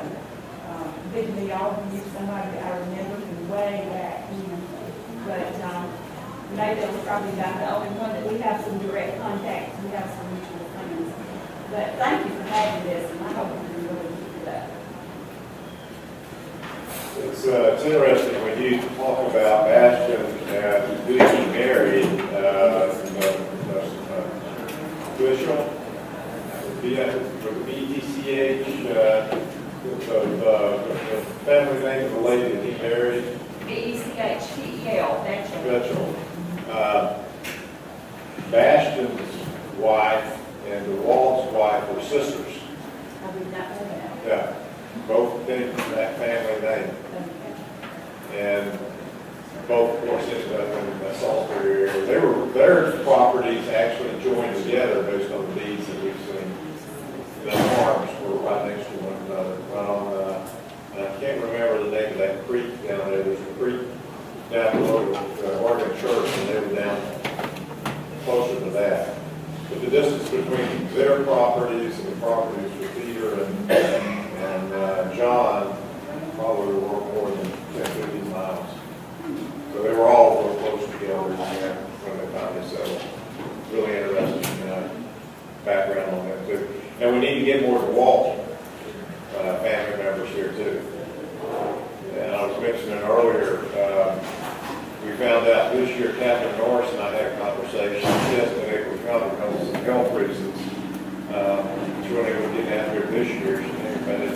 big to me, all of you, somebody that I remember from way back. But maybe I'm probably about the only one that we have some direct contact. We have some mutual friends. But thank you for having this, and I hope we can really do that. It's interesting when you talk about Bastian and who he married, Bushel, with BTCH, the family name of the lady that he married. BECHTEL, Betchel. Bastian's wife and DeWalt's wife were sisters. I did not know that. Yeah, both came from that family name. And both, of course, ended up in the Salisbury area. Their properties actually joined together based on the deeds that we've seen. The farms were right next to one another. Right on, I can't remember the name of that creek down there. There's a creek down below the Oregon Church, and they were down closer to that. But the distance between their properties and the properties of Peter and John probably were more than 10, 15 miles. So they were all real close together when they finally settled. Really interesting background on that too. And we need to get more DeWalt family members here too. And I was mentioning earlier, we found out this year, Captain Norris and I had a conversation yesterday. We found because of some health reasons. She wasn't able to get down here this year. She had to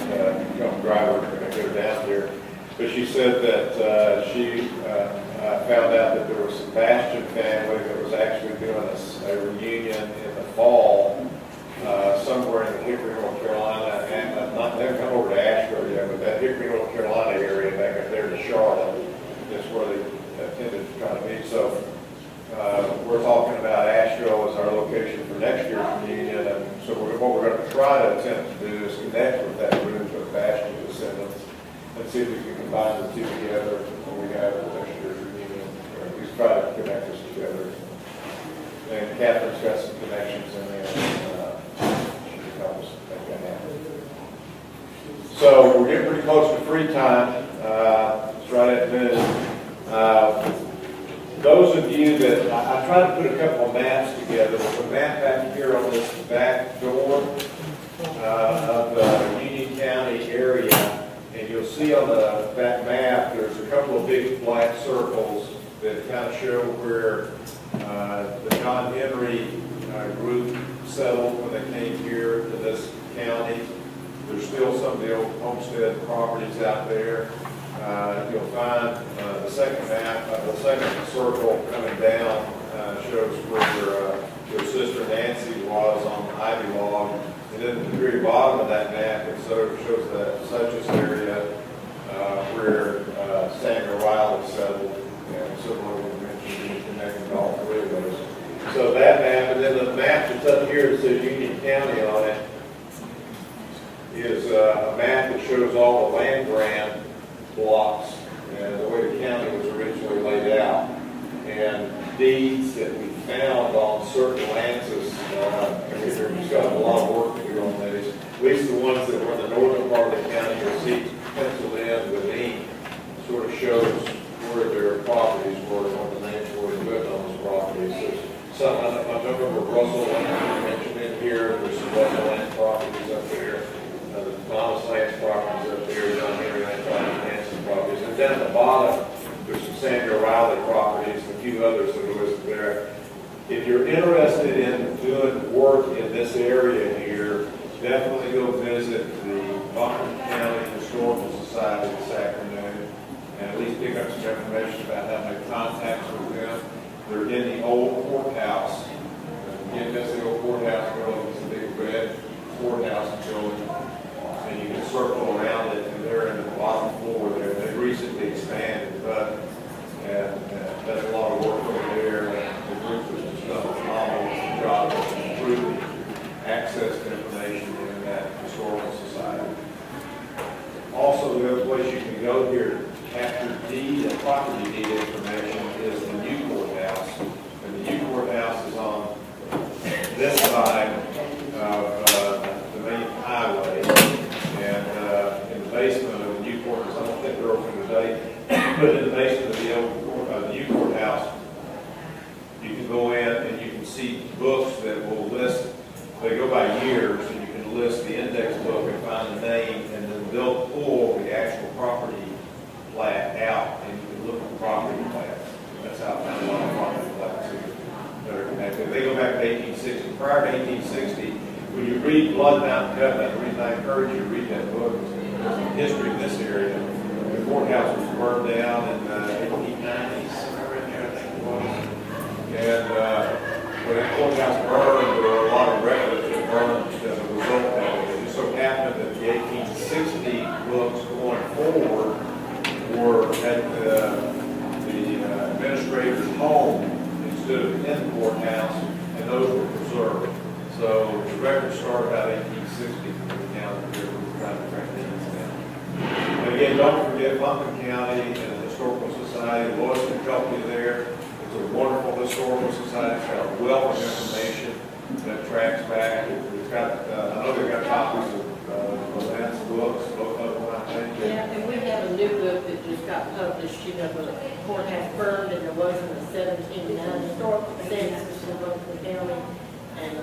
become a driver and get her down here. But she said that she found out that there was some Bastian family that was actually doing a reunion in the fall somewhere in the Hickory, North Carolina. And they haven't come over to Asheville yet, but that Hickory, North Carolina area back up there to Charlotte is where they intended to try to meet. So we're talking about Asheville as our location for next year's reunion. And so what we're going to try to attempt to do is connect with that group of Bastian descendants and see if we can combine the two together when we have next year's reunion, or at least try to connect us together. And Catherine's got some connections in there. She can help us make that happen. So we're getting pretty close to free time. It's right at noon. Those of you that, I tried to put a couple of maps together. There's a map back here on this back door of the Union County area, and you'll see on that map, there's a couple of big black circles that kind of show where the John Henry group settled when they came here to this county. There's still some of the old homestead properties out there. You'll find the second map, the second circle coming down shows where your sister Nancy was on the Ivy Log. And then at the very bottom of that map, it sort of shows the Suches area where Samuel Riley settled. And similarly, we mentioned connecting all three of those. So that map, and then the map that's up here that says Union County on it, is a map that shows all the land grant blocks and the way the county was originally laid out. And deeds that we found on certain lances, and we've got a lot of work to do on these. At least the ones that were in the northern part of the county, you'll see penciled in with ink, sort of shows where their properties were and what the names were written on those properties. There's some, I remember Russell Lance mentioned in here, there's some Russell Lance properties up there. The Thomas Lance properties up there, John Henry Lance properties. And down at the bottom, there's some Samuel Riley properties and a few others that are listed there. If you're interested in doing work in this area here, definitely go visit the Buncombe County Historical Society this afternoon and at least pick up some information about how to make contacts with them. They're in the old courthouse. Again, that's the old courthouse building. It's a big red courthouse building. And you can circle around it, and they're in the bottom floor there. They recently expanded, but done a lot of work over there. The group has just done a phenomenal job of improving access to information in that historical society. Also, the other place you can go here to capture deed and property deed information is the new courthouse. And the new courthouse is on this side of the main highway. And in the basement of the new courthouse, I don't think they're open today, but in the basement of the old new courthouse, you can go in and you can see books that will list, they go by years, and you can list the index book and find the name, and then they'll pull the actual property plat out, and you can look at the property plat. That's how I found a lot of property plats that are connected. They go back to 1860. Prior to 1860, when you read Blood Mountain Covenant, the reason I encourage you to read that book is there's some history in this area. The courthouse was burned down in the 1890s, somewhere in there, I think it was. And when that courthouse burned, there were a lot of records that burned as a result of it. It just so happened that the 1860 books going forward were at the administrator's home instead of in the courthouse, and those were preserved. So the records start about 1860 for the county here. We're trying to track these down. And again, don't forget Buncombe County and the Historical Society. Lois can help you there. It's a wonderful historical society. It's got a wealth of information that tracks back. It's got, I know they've got copies of Lance books, both of them, I think. Yeah, and we have a new book that just got published, you know, where the courthouse burned and there wasn't a 1709 historical census in Buncombe County. And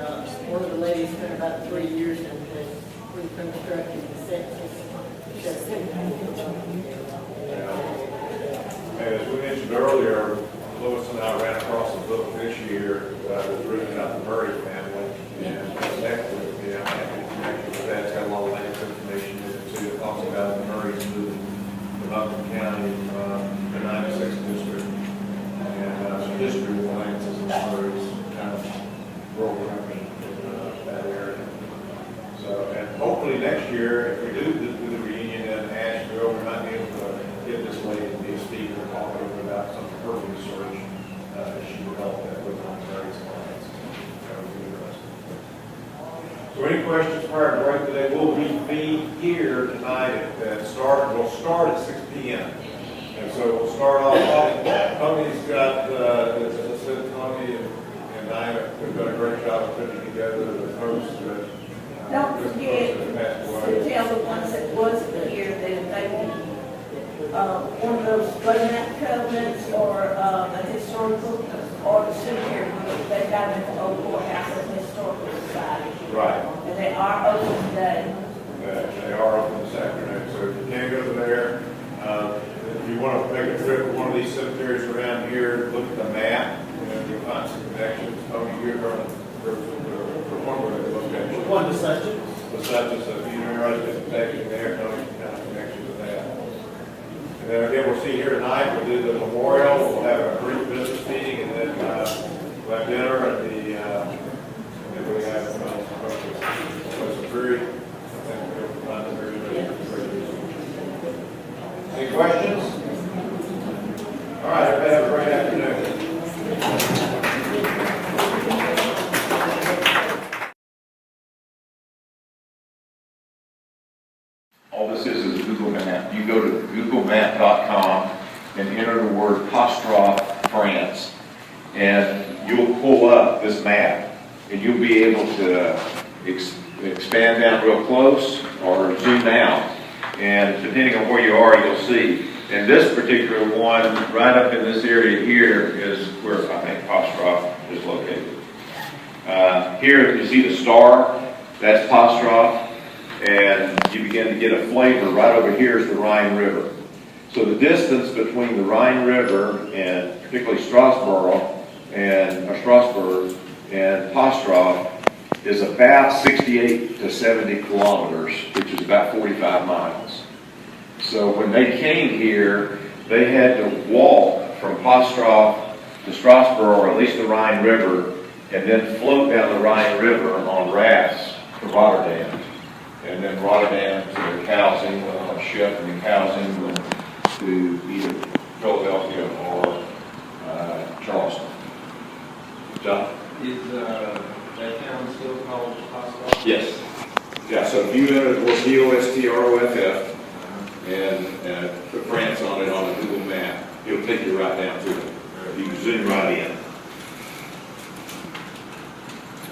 one of the ladies spent about 3 years in reconstructing the census. And as we mentioned earlier, Lois and I ran across a book this year that was written about the Murray family. And connected with me. I'm happy to connect with that. It's got a lot of Lance information in it too. It talks about the Murrays moving to Buncombe County, the 96th district. And the history of the Lances and the Murrays kind of broken up in that area. So, and hopefully next year, if we do the reunion in Asheville, we might be able to get this lady to be a speaker and talk a little bit about some of her research that she developed that with on various clients. That would be interesting. So any questions prior to break today? We'll be here tonight at we'll start at 6 p.m. And so we'll start off, Tony's got, as I said, Tony and I have done a great job of putting together the host. Don't forget to tell the ones that wasn't here that if they want one of those Blood Mountain Covenants or a historical or the cemetery book, they've got them at the old courthouse at the Historical Society. Right. And they are open today. They are open this afternoon, so if you can't go to that, you want to make a trip to one of these cemeteries around here, look at the map, and you'll find some connections. Tony, you're going to, one of the locations. One to Sessions. Besides, if you're interested in taking there, Tony can kind of connect you with that. And then again, we'll see here tonight, we'll do the memorial, we'll have a brief business meeting, and then we'll have dinner and then we have some very, any questions? All right, everybody have a great afternoon. All this is Google Map. You go to googlemap.com and enter the word Postrophe, France, and you'll pull up this map, and you'll be able to expand down real close or zoom out, and depending on where you are, you'll see. And this particular one, right up in this area here, is where I think Postrophe is located. Here you see the star, that's Postrophe. And you begin to get a flavor. Right over here is the Rhine River. So the distance between the Rhine River and particularly Strasbourg and Postrophe is about 68 to 70 kilometers, which is about 45 miles. So when they came here, they had to walk from Postrophe to Strasbourg, or at least the Rhine River, and then float down the Rhine River on rafts to Rotterdam. And then Rotterdam to Housing on a ship, and then Housing to either Philadelphia or Charleston. John? Is that town still called Postrophe? Yes. Yeah, so if you enter the word Postroph and put France on it on a Google map, it'll take you right down to it. You can zoom right in.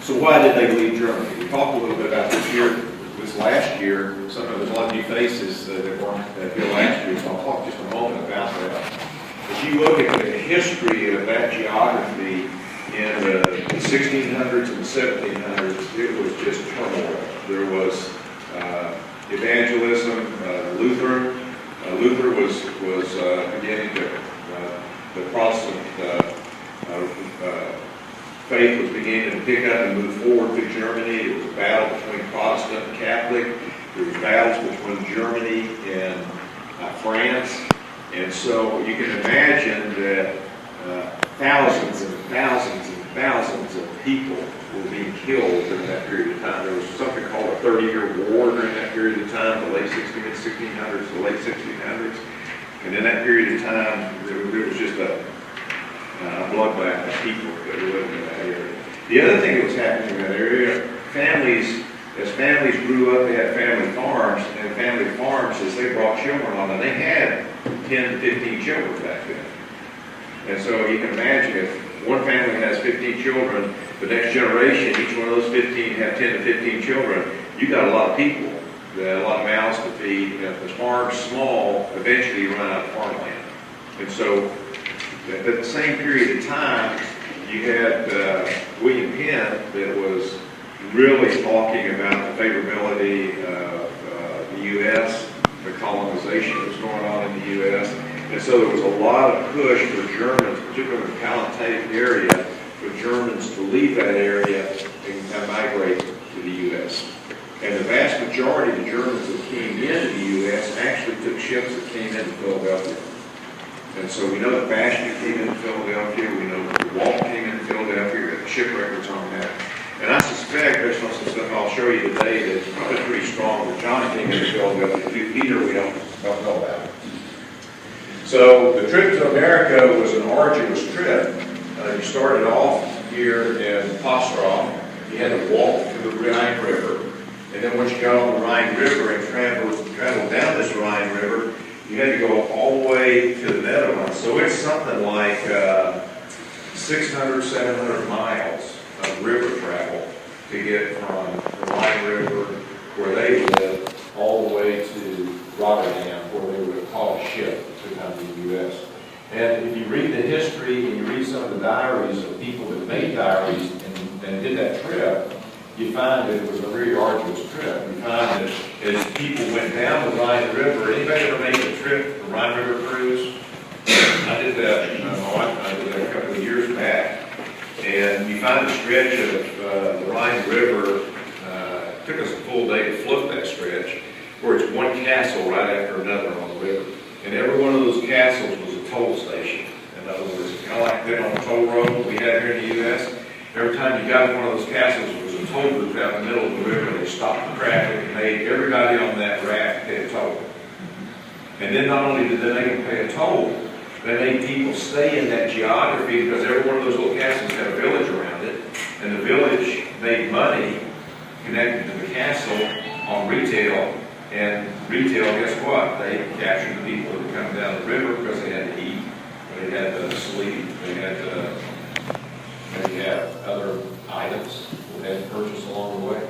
So why did they leave Germany? We talked a little bit about this here. This last year, there's a lot of new faces that weren't here last year, so I'll talk just a moment about that. If you look at the history of that geography in the 1600s and 1700s, it was just turmoil. There was evangelism, Luther. Luther was beginning to, the Protestant faith was beginning to pick up and move forward through Germany. There was a battle between Protestant and Catholic. There was battles between Germany and France. And so you can imagine that thousands and thousands and thousands of people were being killed during that period of time. There was something called a 30-year war during that period of time, the late 1600s, the late 1600s. And in that period of time, there was just a bloodbath of people that were living in that area. The other thing that was happening in that area, as families grew up, they had family farms, and family farms, as they brought children on, and they had 10 to 15 children back then. And so you can imagine if one family has 15 children, the next generation, each one of those 15 have 10 to 15 children, you got a lot of people, a lot of mouths to feed. And if the farm's small, eventually you run out of farmland. And so at the same period of time, you had William Penn that was really talking about the favorability of the U.S., the colonization that was going on in the U.S. And so there was a lot of push for Germans, particularly in the Palatine area, for Germans to leave that area and migrate to the U.S. And the vast majority of the Germans that came into the U.S. actually took ships that came into Philadelphia. And so we know that Bastion came into Philadelphia, we know that Walt came into Philadelphia, we got the ship records on that. And I suspect, based on some stuff I'll show you today, that it's probably pretty strong that John came into Philadelphia too. Peter, we don't know about it. So the trip to America was an arduous trip. You started off here in Postrophe. You had to walk to the Rhine River. And then once you got on the Rhine River and traveled down this Rhine River, you had to go all the way to the Netherlands. So it's something like 600, 700 miles of river travel to get from the Rhine River, where they lived, all the way to Rotterdam, where they would call a ship to come to the U.S. And if you read the history and you read some of the diaries of people that made diaries and did that trip, you find that it was a very arduous trip. You find that as people went down the Rhine River, anybody ever made the trip, the Rhine River cruise? I did that, my wife and I did that a couple of years back. And you find the stretch of the Rhine River, it took us a full day to float that stretch, where it's one castle right after another on the river. And every one of those castles was a toll station. In other words, kind of like being on the toll road we have here in the U.S. Every time you got in one of those castles, there was a toll booth out in the middle of the river. They stopped the traffic and made everybody on that raft pay a toll. And then not only did they make them pay a toll, they made people stay in that geography because every one of those little castles had a village around it. And the village made money connected to the castle on retail. And retail, guess what? They captured the people that would come down the river because they had to eat, they had to sleep, they had to maybe have other items that they had to purchase along the way.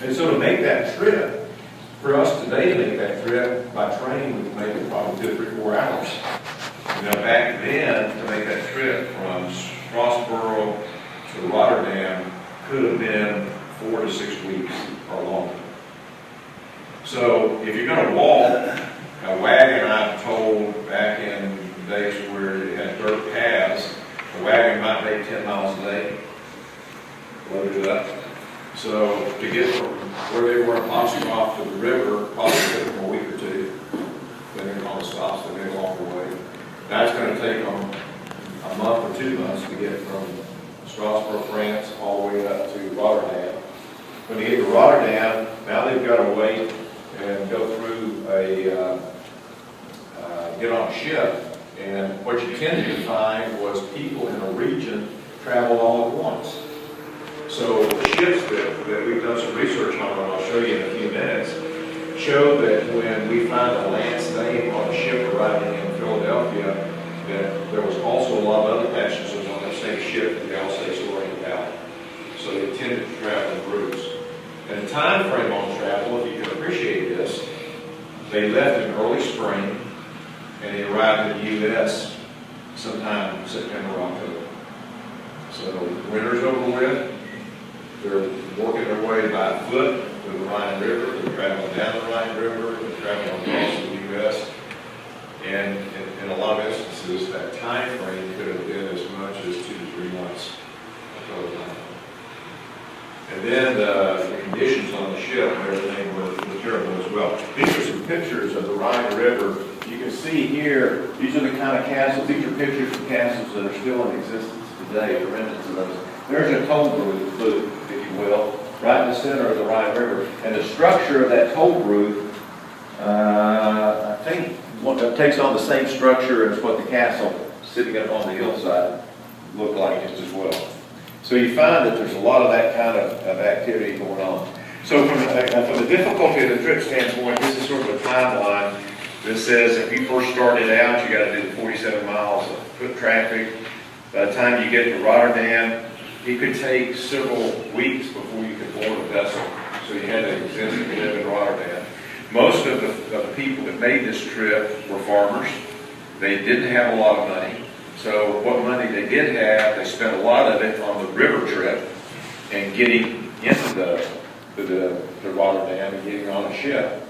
And so to make that trip, for us today to make that trip by train, we could make it probably 2, 3, 4 hours. You know, back then, to make that trip from Strasbourg to Rotterdam could have been 4 to 6 weeks or longer. So if you're going to walk, a wagon, I'm told back in the days where it had dirt paths, a wagon might make 10 miles a day, loaded it up. So to get from where they were in Oshkosh to the river, probably took them a week or 2, depending on the stops that they along the way. Now it's going to take them a month or 2 months to get from Strasbourg, France, all the way up to Rotterdam. When they get to Rotterdam, now they've got to wait and go through get on a ship. And what you tended to find was people in a region travel all at once. So the ships that we've done some research on, and I'll show you in a few minutes, show that when we find a Lance name on a ship arriving in Philadelphia, that there was also a lot of other passengers on that same ship that they all say Lorraine Valley. So they tended to travel in groups. And the time frame on travel, if you can appreciate this, they left in early spring and they arrived in the U.S. sometime in September, October. So winter's over with. They're working their way by foot to the Rhine River. They're traveling down the Rhine River. They're traveling across the U.S. And in a lot of instances, that time frame could have been as much as 2 to 3 months. And then the conditions on the ship and everything were terrible as well. These are some pictures of the Rhine River. You can see here, these are the kind of castles. These are pictures of castles that are still in existence today, the remnants of those. There's a toll booth, if you will, right in the center of the Rhine River. And the structure of that toll booth, I think, takes on the same structure as what the castle sitting up on the hillside looked like just as well. So you find that there's a lot of that kind of activity going on. So from the difficulty of the trip standpoint, this is sort of a timeline that says if you first started out, you got to do the 47 miles of foot traffic. By the time you get to Rotterdam, it could take several weeks before you could board a vessel. So you had to exist and live in Rotterdam. Most of the people that made this trip were farmers. They didn't have a lot of money. So what money they did have, they spent a lot of it on the river trip and getting into the Rotterdam and getting on a ship.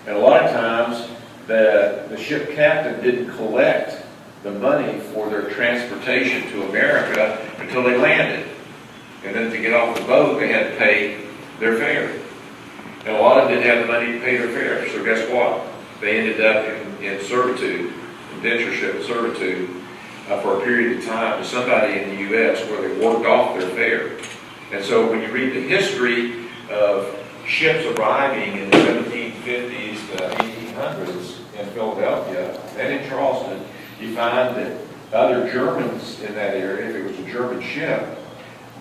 And a lot of times, the ship captain didn't collect the money for their transportation to America until they landed. And then to get off the boat, they had to pay their fare. And a lot of them didn't have the money to pay their fare. So guess what? They ended up in servitude, indentureship servitude, for a period of time to somebody in the U.S. where they worked off their fare. And so when you read the history of ships arriving in the 1750s to 1800s in Philadelphia and in Charleston, you find that other Germans in that area, if it was a German ship,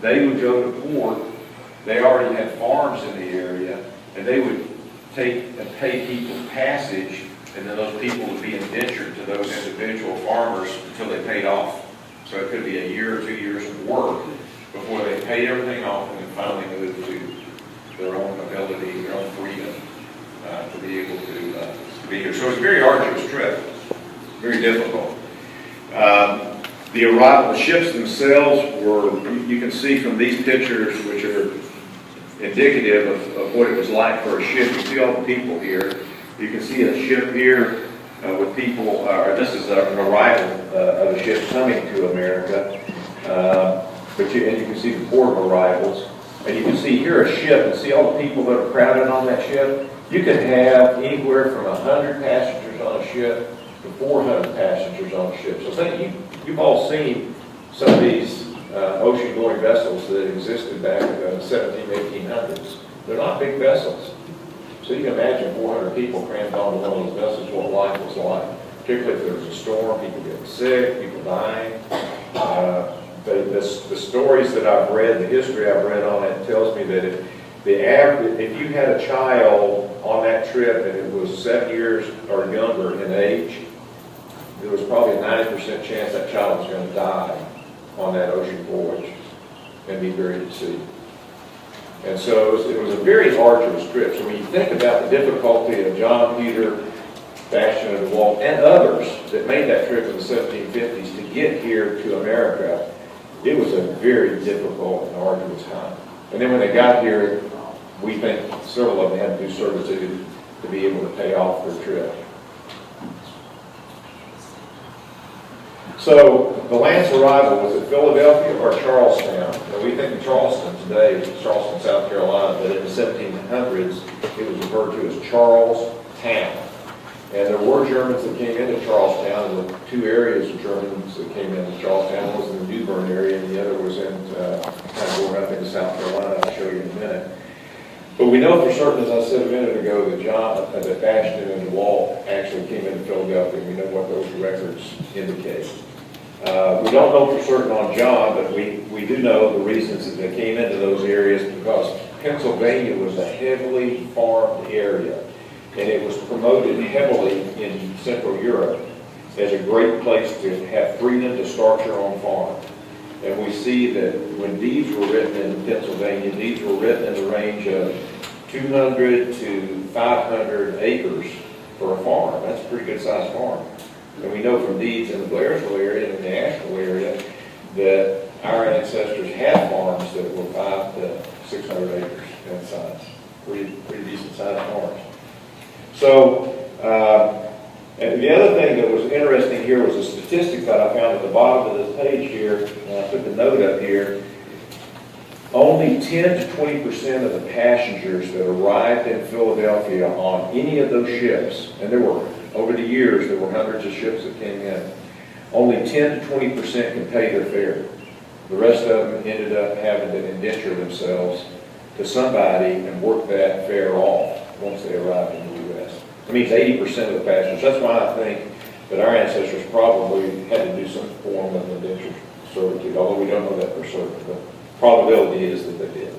they would go to port. They already had farms in the area, and they would take and pay people passage, and then those people would be indentured to those individual farmers until they paid off. So it could be a year or 2 years of work before they paid everything off and then finally moved to their own ability, their own freedom to be able to be here. So it's a very arduous trip, very difficult. The arrival, the ships themselves were, you can see from these pictures, which are indicative of what it was like for a ship. You see all the people here. You can see a ship here with people, this is an arrival of a ship coming to America. And you can see the port of arrivals. And you can see here a ship and see all the people that are crowded on that ship. You can have anywhere from 100 passengers on a ship to 400 passengers on a ship. So think you've all seen some of these ocean-going vessels that existed back in the 1800s. They're not big vessels. So you can imagine 400 people crammed onto one of those vessels, what life was like. Particularly if there was a storm, people getting sick, people dying. The stories that I've read, the history I've read on it tells me that if you had a child on that trip and it was 7 years or younger in age, there was probably a 90% chance that child was going to die on that ocean voyage and be buried at sea. And so it was a very arduous trip. So when you think about the difficulty of John, Peter, Bastian, and DeWalt, and others that made that trip in the 1750s to get here to America, it was a very difficult and arduous time. And then when they got here, we think several of them had to do servitude to be able to pay off their trip. So the Lance arrival, was it Philadelphia or Charlestown? Now, we think of Charleston today, Charleston, South Carolina, but in the 1700s, it was referred to as Charlestown. And there were Germans that came into Charlestown, and the two areas of Germans that came into Charlestown, one was in the New Bern area, and the other was in kind of going up into South Carolina. I'll show you in a minute. But we know for certain, as I said a minute ago, that Bastian and DeWalt actually came into Philadelphia, and we know what those records indicate. We don't know for certain on John, but we do know the reasons that they came into those areas, because Pennsylvania was a heavily farmed area, and it was promoted heavily in Central Europe as a great place to have freedom to start your own farm. And we see that when deeds were written in Pennsylvania, deeds were written in the range of 200 to 500 acres for a farm. That's a pretty good sized farm. And we know from deeds in the Blairsville area and in the Asheville area that our ancestors had farms that were 500 to 600 acres in size. Pretty decent sized farms. So, and the other thing that was interesting here was a statistic that I found at the bottom of this page here, and I took a note up here. Only 10 to 20% of the passengers that arrived in Philadelphia on any of those ships, and there were, over the years, there were hundreds of ships that came in, only 10 to 20% can pay their fare. The rest of them ended up having to indenture themselves to somebody and work that fare off once they arrived in the U.S. That means 80% of the passengers. That's why I think that our ancestors probably had to do some form of indentured servitude, although we don't know that for certain. The probability is that they did.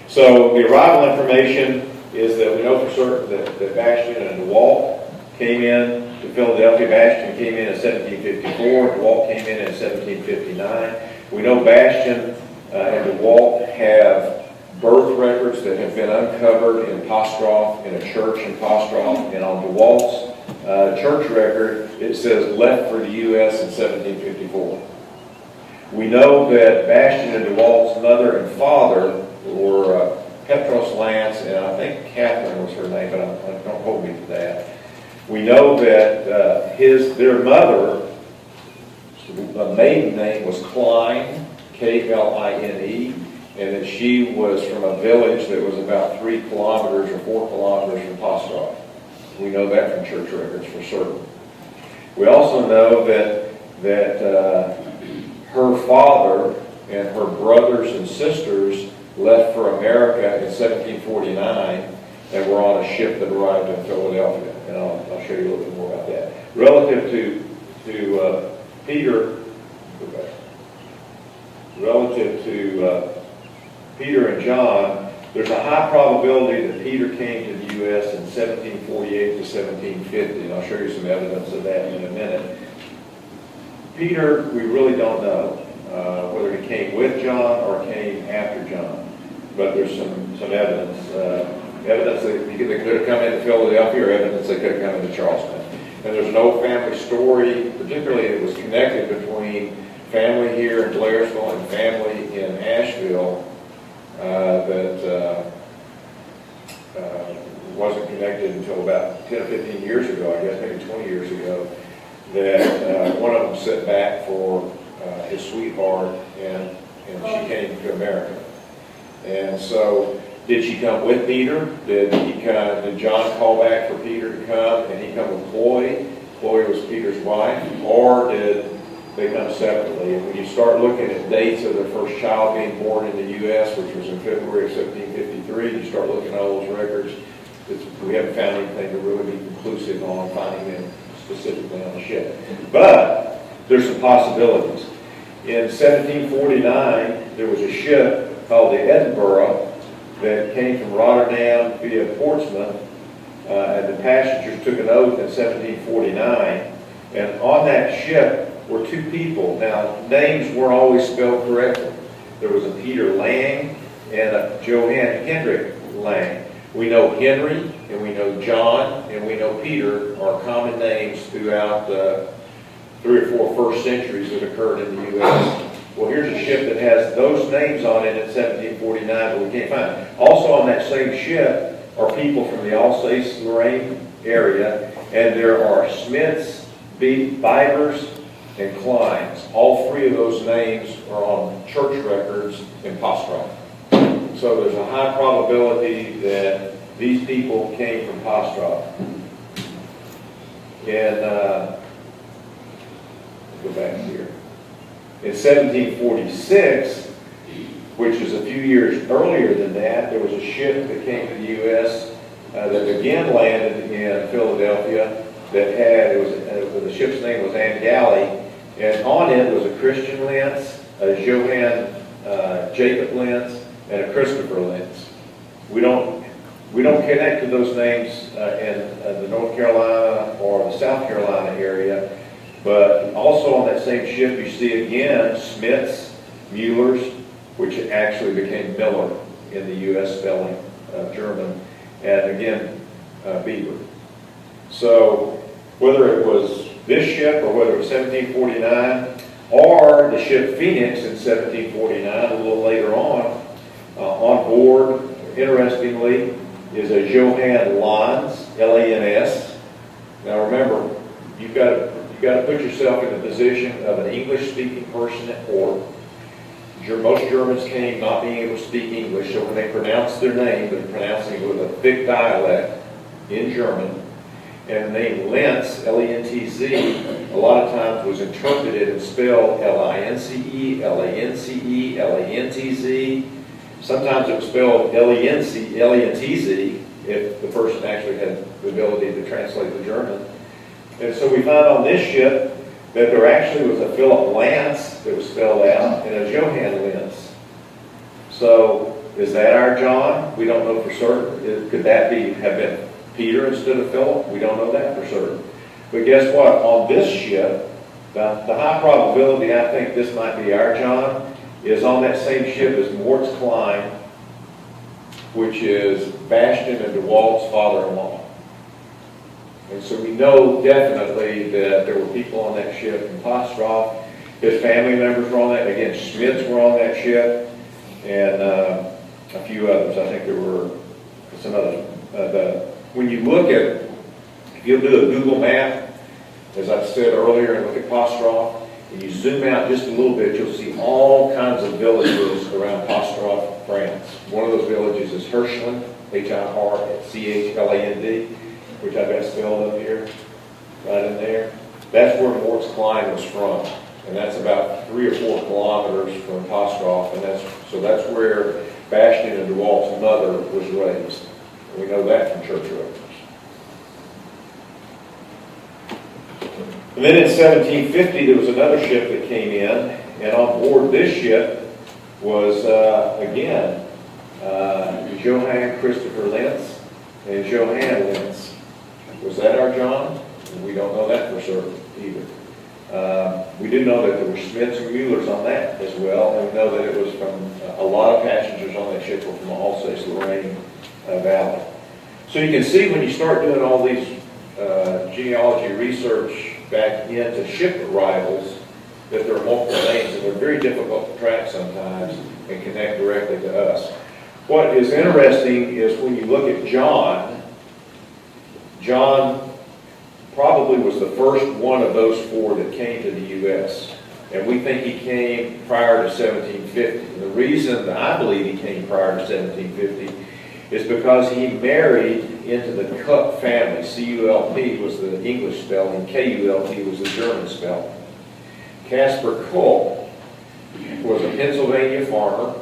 So the arrival information is that we know for certain that Bastian and DeWalt came in to Philadelphia. Bastian came in 1754. DeWalt came in 1759. We know Bastian and DeWalt have birth records that have been uncovered in Postroff, in a church in Postroff, and on DeWalt's church record, it says left for the U.S. in 1754. We know that Bastian and DeWalt's mother and father were Petros Lance, and I think Catherine was her name, but don't hold me to that. We know that their mother, the maiden name was Klein, K-L-I-N-E, and that she was from a village that was about 3 kilometers or 4 kilometers from Postroff. We know that from church records for certain. We also know that her father and her brothers and sisters left for America in 1749 and were on a ship that arrived in Philadelphia. And I'll show you a little bit more about that. Relative to Peter and John, there's a high probability that Peter came to the U.S. in 1748 to 1750, and I'll show you some evidence of that in a minute. Peter, we really don't know whether he came with John or came after John, but there's some evidence. Evidence that they could have come into Philadelphia, or evidence they could have come into Charleston. And there's an old family story, particularly it was connected between family here in Blairsville and family in Asheville, connected until about 10 or 15 years ago, I guess, maybe 20 years ago, that one of them sent back for his sweetheart, and she came to America. And so, did she come with Peter? Did John call back for Peter to come, and he come with Chloe? Chloe was Peter's wife, or did they come separately? And when you start looking at dates of their first child being born in the U.S., which was in February of 1753, you start looking at all those records, we haven't found anything to really be conclusive on finding them specifically on the ship. But there's some possibilities. In 1749, there was a ship called the Edinburgh that came from Rotterdam via Portsmouth, and the passengers took an oath in 1749. And on that ship were two people. Now, names weren't always spelled correctly. There was a Peter Lang and a Johann Hendrik Lang. We know Henry, and we know John, and we know Peter are common names throughout the 3 or 4 first centuries that occurred in the U.S. Well, here's a ship that has those names on it in 1749, but we can't find it. Also on that same ship are people from the Alsace-Lorraine area, and there are Smiths, Bibers, and Kleins. All 3 of those names are on church records in Postroff. So there's a high probability that these people came from Postroff. And go back here. In 1746, which is a few years earlier than that, there was a ship that came to the U.S. That again landed in Philadelphia that had, the ship's name was Anne Galley, and on it was a Christian Lentz, a Johann Jacob Lentz, and a Christopher Lentz. We don't connect to those names in the North Carolina or the South Carolina area, but also on that same ship you see again Smiths, Muellers, which actually became Miller in the U.S. spelling of German, and again Bieber. So whether it was this ship or whether it was 1749 or the ship Phoenix in 1749, a little later on board, interestingly, is a Johann Lance, L-A-N-S. Now remember, you've got to put yourself in the position of an English-speaking person at port. Most Germans came not being able to speak English, so when they pronounce their name, they're pronouncing it with a thick dialect in German. And the name Lentz, L-E-N-T-Z, a lot of times was interpreted and spelled L-I-N-C-E, L-A-N-C-E, L-A-N-T-Z. Sometimes it was spelled L-E-N-C, L-E-N-T-Z, if the person actually had the ability to translate the German. And so we find on this ship that there actually was a Philip Lance that was spelled out and a Johann Lentz. So is that our John? We don't know for certain. Could that have been Peter instead of Philip? We don't know that for certain. But guess what? On this ship, the high probability I think this might be our John is on that same ship as Moritz Klein, which is Bastian and DeWalt's father-in-law. And so we know definitely that there were people on that ship in Postroff. His family members were on that. Again, Smiths were on that ship, and a few others. I think there were some others. When you look at, if you'll do a Google map, as I've said earlier, and look at Postroff, and you zoom out just a little bit, you'll see all kinds of villages around Postroff, France. One of those villages is Hirschland, H-I-R-C-H-L-A-N-D, which I've got spelled up here, right in there. That's where Moritz Klein was from, and that's about 3 or 4 kilometers from Postroff, and that's where Bastian and DeWalt's mother was raised. We know that from church records. And then in 1750, there was another ship that came in, and on board this ship was, again, Johann Christopher Lentz and Johann Lentz. Was that our John? We don't know that for certain either. We do know that there were Smiths and Muellers on that as well, and we know that it was from a lot of passengers on that ship were from the Alsace-Lorraine Valley. So you can see when you start doing all these genealogy research back into ship arrivals that there are multiple names, and they're very difficult to track sometimes and connect directly to us. What is interesting is when you look at John, John probably was the first one of those four that came to the U.S. And we think he came prior to 1750. And the reason that I believe he came prior to 1750 is because he married into the Cup family. C-U-L-P was the English spelling, K-U-L-P was the German spelling. Caspar Culp was a Pennsylvania farmer.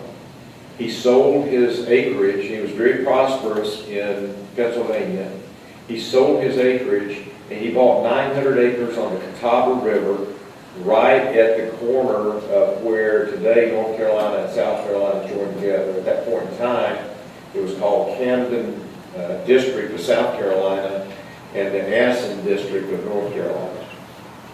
He sold his acreage. He was very prosperous in Pennsylvania. He sold his acreage and he bought 900 acres on the Catawba River right at the corner of where today North Carolina and South Carolina joined together. At that point in time, it was called Camden District of South Carolina and the Anson District of North Carolina.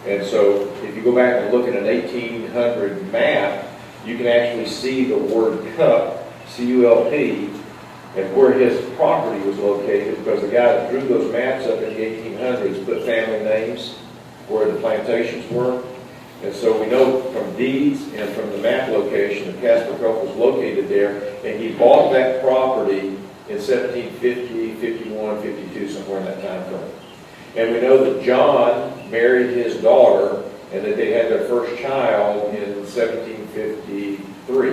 And so if you go back and look at an 1800 map, you can actually see the word Cup, C-U-L-P, and where his property was located, because the guy that drew those maps up in the 1800s put family names where the plantations were. And so we know from deeds and from the map location that Caspar Culp was located there, and he bought that property in 1750, 51, 52, somewhere in that time frame. And we know that John married his daughter and that they had their first child in 1753.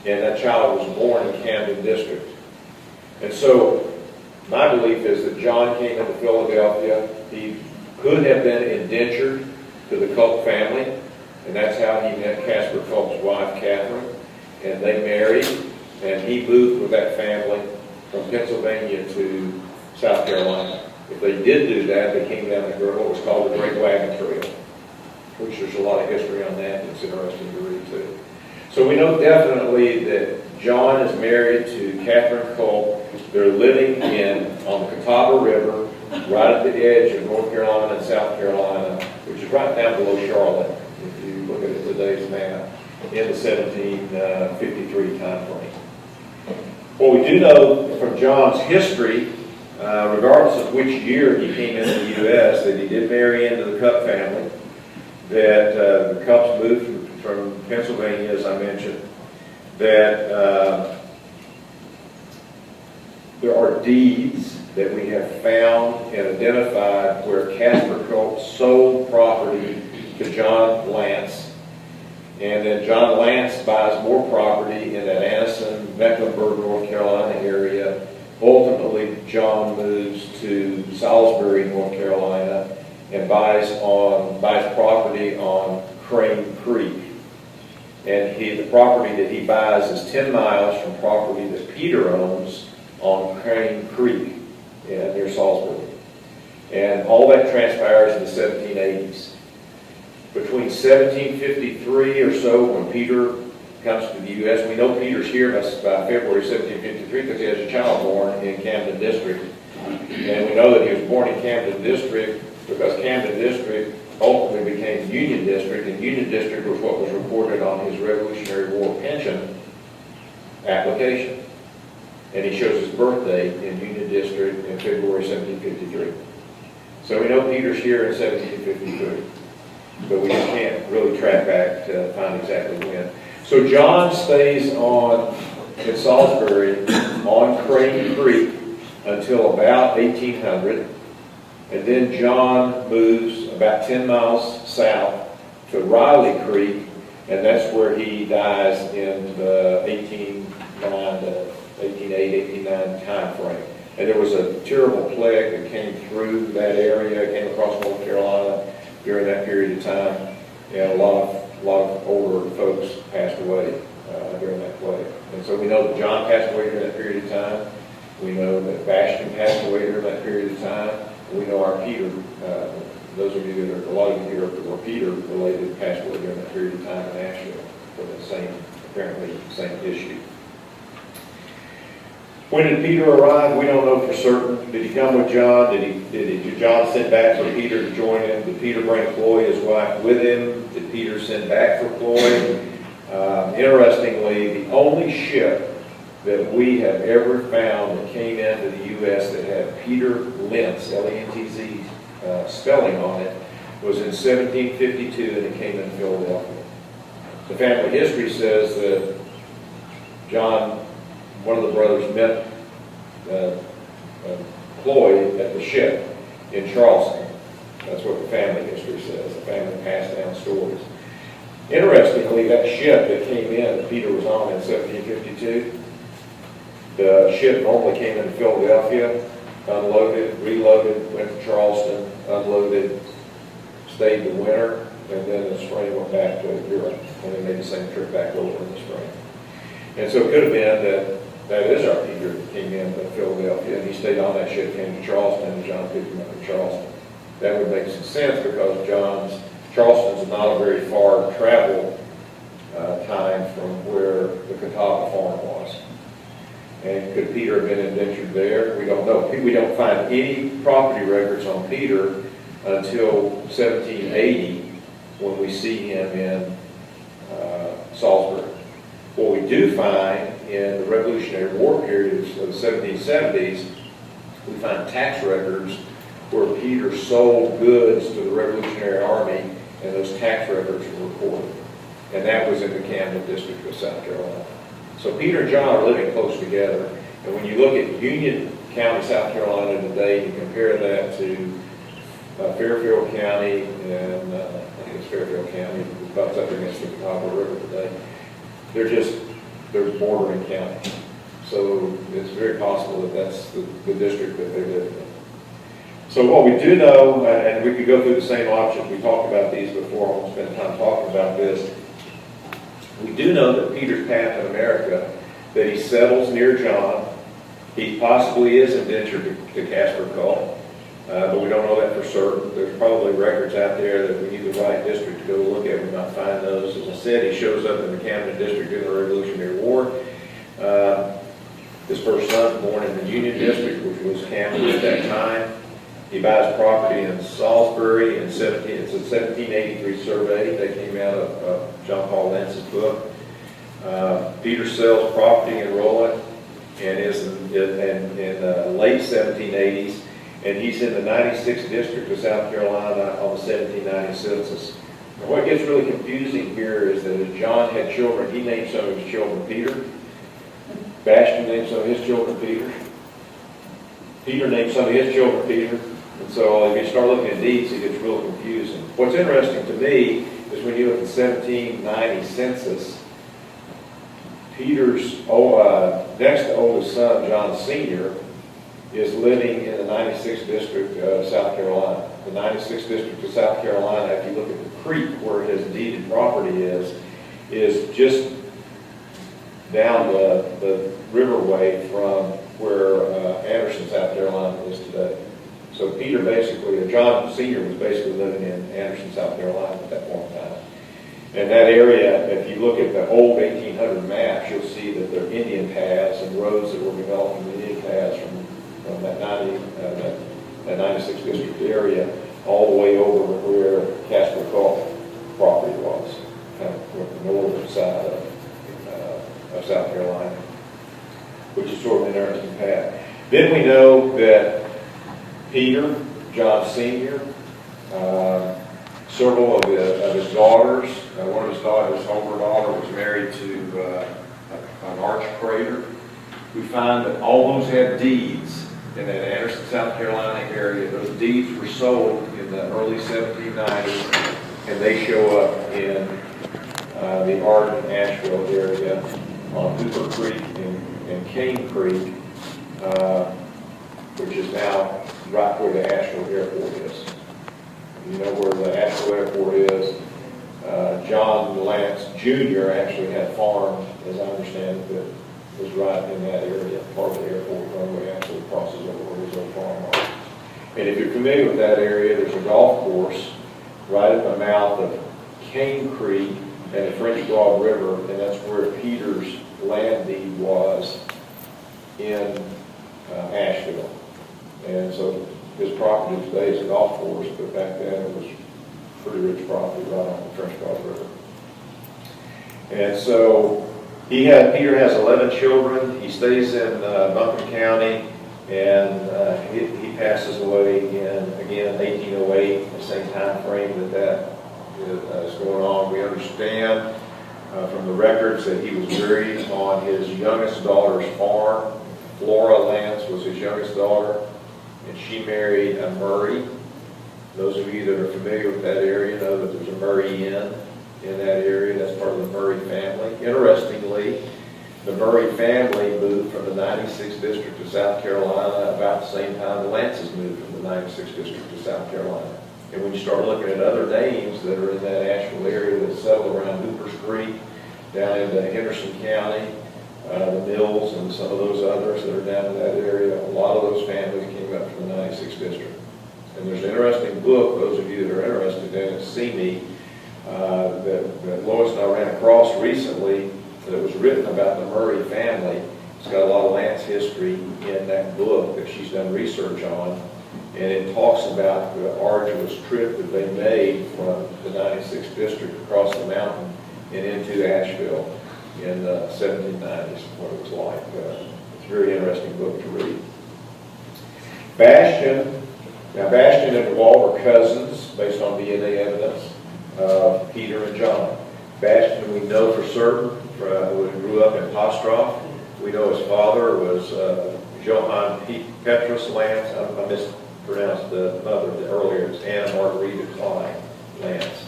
And that child was born in Camden District. And so my belief is that John came into Philadelphia. He could have been indentured to the Culp family, and that's how he met Caspar Culp's wife, Catherine. And they married, and he moved with that family from Pennsylvania to South Carolina. If they did do that, they came down what was called the Great Wagon Trail, which there's a lot of history on that that's interesting to read too. So we know definitely that John is married to Catherine Culp. They're living on the Catawba River, right at the edge of North Carolina and South Carolina, which is right down below Charlotte, if you look at today's map, in the 1753 time frame. What we do know from John's history, regardless of which year he came into the U.S., that he did marry into the Cup family, that the Cups moved from Pennsylvania, as I mentioned, that there are deeds that we have found and identified where Caspar Culp sold property to John Lance, and then John Lance buys more property in that Anson, Mecklenburg, North Carolina area. Ultimately, John moves to Salisbury, North Carolina, and buys property on Crane Creek. And the property that he buys is 10 miles from property that Peter owns on Crane Creek near Salisbury. And all that transpires in the 1780s. Between 1753 or so, when Peter comes to the U.S., we know Peter's here by February 1753 because he has a child born in Camden District. And we know that he was born in Camden District because Camden District ultimately became Union District, and Union District was what was recorded on his Revolutionary War pension application. And he shows his birthday in Union District in February 1753. So we know Peter's here in 1753, but we just can't really track back to find exactly when. So John stays in Salisbury on Crane Creek until about 1800, and then John moves about 10 miles south to Riley Creek, and that's where he dies in the 1889 time frame. And there was a terrible plague that came through that area, came across North Carolina during that period of time, and a lot of older folks passed away during that plague. And so we know that John passed away during that period of time. We know that Bastion passed away during that period of time. We know our Peter, those of you that are, a lot of you here that were Peter related, passed away during that period of time in Nashville for the apparently same issue. When did Peter arrive? We don't know for certain. Did he come with John? Did John send back for Peter to join him? Did Peter bring Chloe, his wife, with him? Did Peter send back for Chloe? Interestingly, the only ship that we have ever found that came into the U.S. that had Peter Lentz, L-E-N-T-Z, spelling on it, was in 1752, and it came in Philadelphia. The family history says that John, one of the brothers, met employed at the ship in Charleston. That's what the family history says. The family passed down stories. Interestingly, that ship that came in, that Peter was on in 1752, the ship normally came into Philadelphia, unloaded, reloaded, went to Charleston, unloaded, stayed the winter, and then in the spring went back to Europe, and then made the same trip back over in the spring. And so it could have been that is our Peter that came in to Philadelphia, and he stayed on that ship, came to Charleston, and John picked him up in Charleston. That would make some sense because Charleston's not a very far travel time from where the Catawba farm was. And could Peter have been indentured there? We don't know. We don't find any property records on Peter until 1780 when we see him in Salisbury. What we do find in the Revolutionary War period of the 1770s, we find tax records where Peter sold goods to the Revolutionary Army, and those tax records were recorded. And that was in the Camden district of South Carolina. So Peter and John are living close together. And when you look at Union County, South Carolina today, you compare that to Fairfield County, and I think it's Fairfield County, it butts up against the Catawba River today. They're bordering counties. So it's very possible that that's the district that they live in. So what we do know, and we could go through the same options, we talked about these before, I won't spend time talking about this. We do know that Peter's path in America, that he settles near John. He possibly is indentured to Casper Call, but we don't know that for certain. There's probably records out there that we need the right district to go look at. We might find those. As I said, he shows up in the Camden district during the Revolutionary War. His first son born in the Union district, which was Camden at that time. He buys property in Salisbury in it's a 1783 survey that came out of John Paul Lentz's book. Peter sells property in Roland and is in the late 1780s, and he's in the 96th district of South Carolina on the 1790 census. And what gets really confusing here is that as John had children, he named some of his children Peter. Bastion named some of his children Peter. Peter named some of his children Peter. And so if you start looking at deeds, it gets real confusing. What's interesting to me is when you look at the 1790 census, Peter's next to oldest son, John Sr., is living in the 96th district of South Carolina. The 96th district of South Carolina, if you look at the creek where his deeded property is just down the riverway from where Anderson, South Carolina is today. So Peter basically, John Sr. was basically living in Anderson, South Carolina at that point in time. And that area, if you look at the old 1800 maps, you'll see that there are Indian paths and roads that were developed from Indian paths from that 96th district area all the way over where Casper Call property was, kind of the northern side of South Carolina, which is sort of an interesting path. Then we know that Peter, John Sr., several of his daughters, one of his daughters, older daughter, was married to an archcrater. We find that all those had deeds in that Anderson, South Carolina area. Those deeds were sold in the early 1790s, and they show up in the Arden, Asheville area on Hooper Creek and Cane Creek, which is now right where the Asheville Airport is. You know where the Asheville Airport is. John Lance Jr. actually had farms, as I understand it, that was right in that area. Part of the airport runway actually crosses over where his old farm was. And if you're familiar with that area, there's a golf course right at the mouth of Cane Creek and the French Broad River, and that's where Peter's land deed was in Asheville. And so his property today is a golf course, but back then it was pretty rich property right on the French Broad River. And so Peter has 11 children. He stays in Buncombe County, and he passes away in, again, 1808, the same time frame that is going on. We understand from the records that he was buried on his youngest daughter's farm. Flora Lance was his youngest daughter. and she married a Murray. Those of you that are familiar with that area know that there's a Murray Inn in that area. That's part of the Murray family. Interestingly, the Murray family moved from the 96th district to South Carolina about the same time the Lances moved from the 96th district to South Carolina. And when you start looking at other names that are in that Asheville area that settle around Hoopers Creek, down into Henderson County, the Mills and some of those others that are down in that area, a lot of those families came up from the 96th district. And there's an interesting book, those of you that are interested in it, see me, that Lois and I ran across recently that was written about the Murray family. It's got a lot of Lance history in that book that she's done research on. And it talks about the arduous trip that they made from the 96th district across the mountain and into Asheville in the 1790s, what it was like. It's a very interesting book to read. Bastion. Now, Bastion and DeWalt were cousins based on DNA evidence of Peter and John. Bastion, we know for certain, who grew up in Postroff. We know his father was Johann Petrus Lance. I mispronounced the mother earlier. It's Anna Margarita Klein Lance.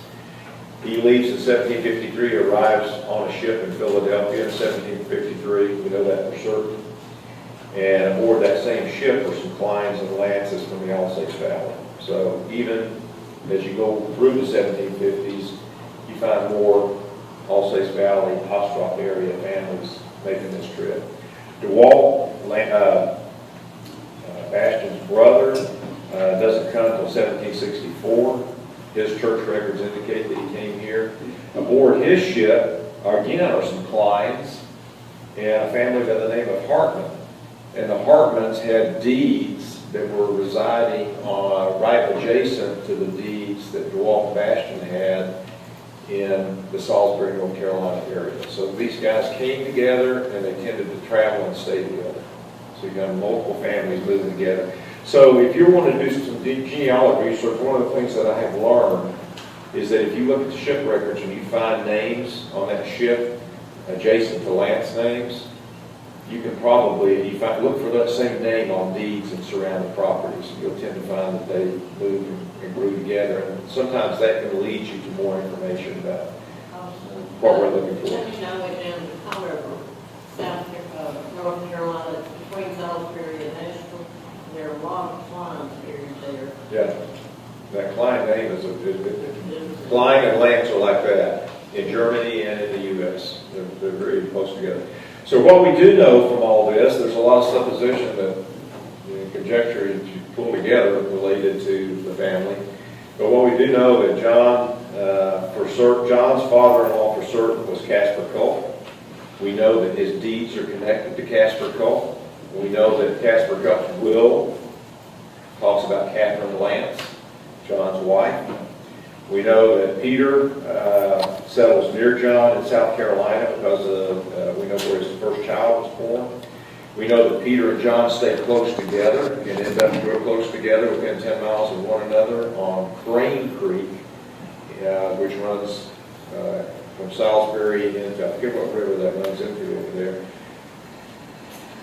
He leaves in 1753, arrives on a ship in Philadelphia in 1753. We know that for certain. And aboard that same ship were some Kleins and Lances from the Alsace Valley. So even as you go through the 1750s, you find more Alsace Valley, Postroff area families making this trip. DeWalt, Bastion's brother, doesn't come until 1764. His church records indicate that he came here. Aboard his ship, again, are some Kleins and a family by the name of Hartman. And the Hartmans had deeds that were residing right adjacent to the deeds that DeWalt and Bastion had in the Salisbury, North Carolina area. So these guys came together and they tended to travel and stay together. So you got multiple families moving together. So if you want to do some deep genealogy research, one of the things that I have learned is that if you look at the ship records and you find names on that ship adjacent to Lance names, you can probably, look for that same name on deeds and surrounding properties. You'll tend to find that they moved and grew together. And sometimes that can lead you to more information about what we're looking for. I went down to Conroe, North Carolina, between Salisbury and Asheville. There are a lot of Kleins buried there. Yeah. That Klein name is Klein and Lance are like that in Germany and in the U.S. They're very close together. So what we do know from all this, there's a lot of supposition that conjecture you pull together related to the family. But what we do know that John's father-in-law for certain was Casper Culp. We know that his deeds are connected to Casper Culp. We know that Casper Culp's will talks about Catherine Lance, John's wife. We know that Peter settles near John in South Carolina because we know where his first child was born. We know that Peter and John stay close together and end up real close together within 10 miles of one another on Crane Creek, which runs from Salisbury into, I forget what river that runs into over there.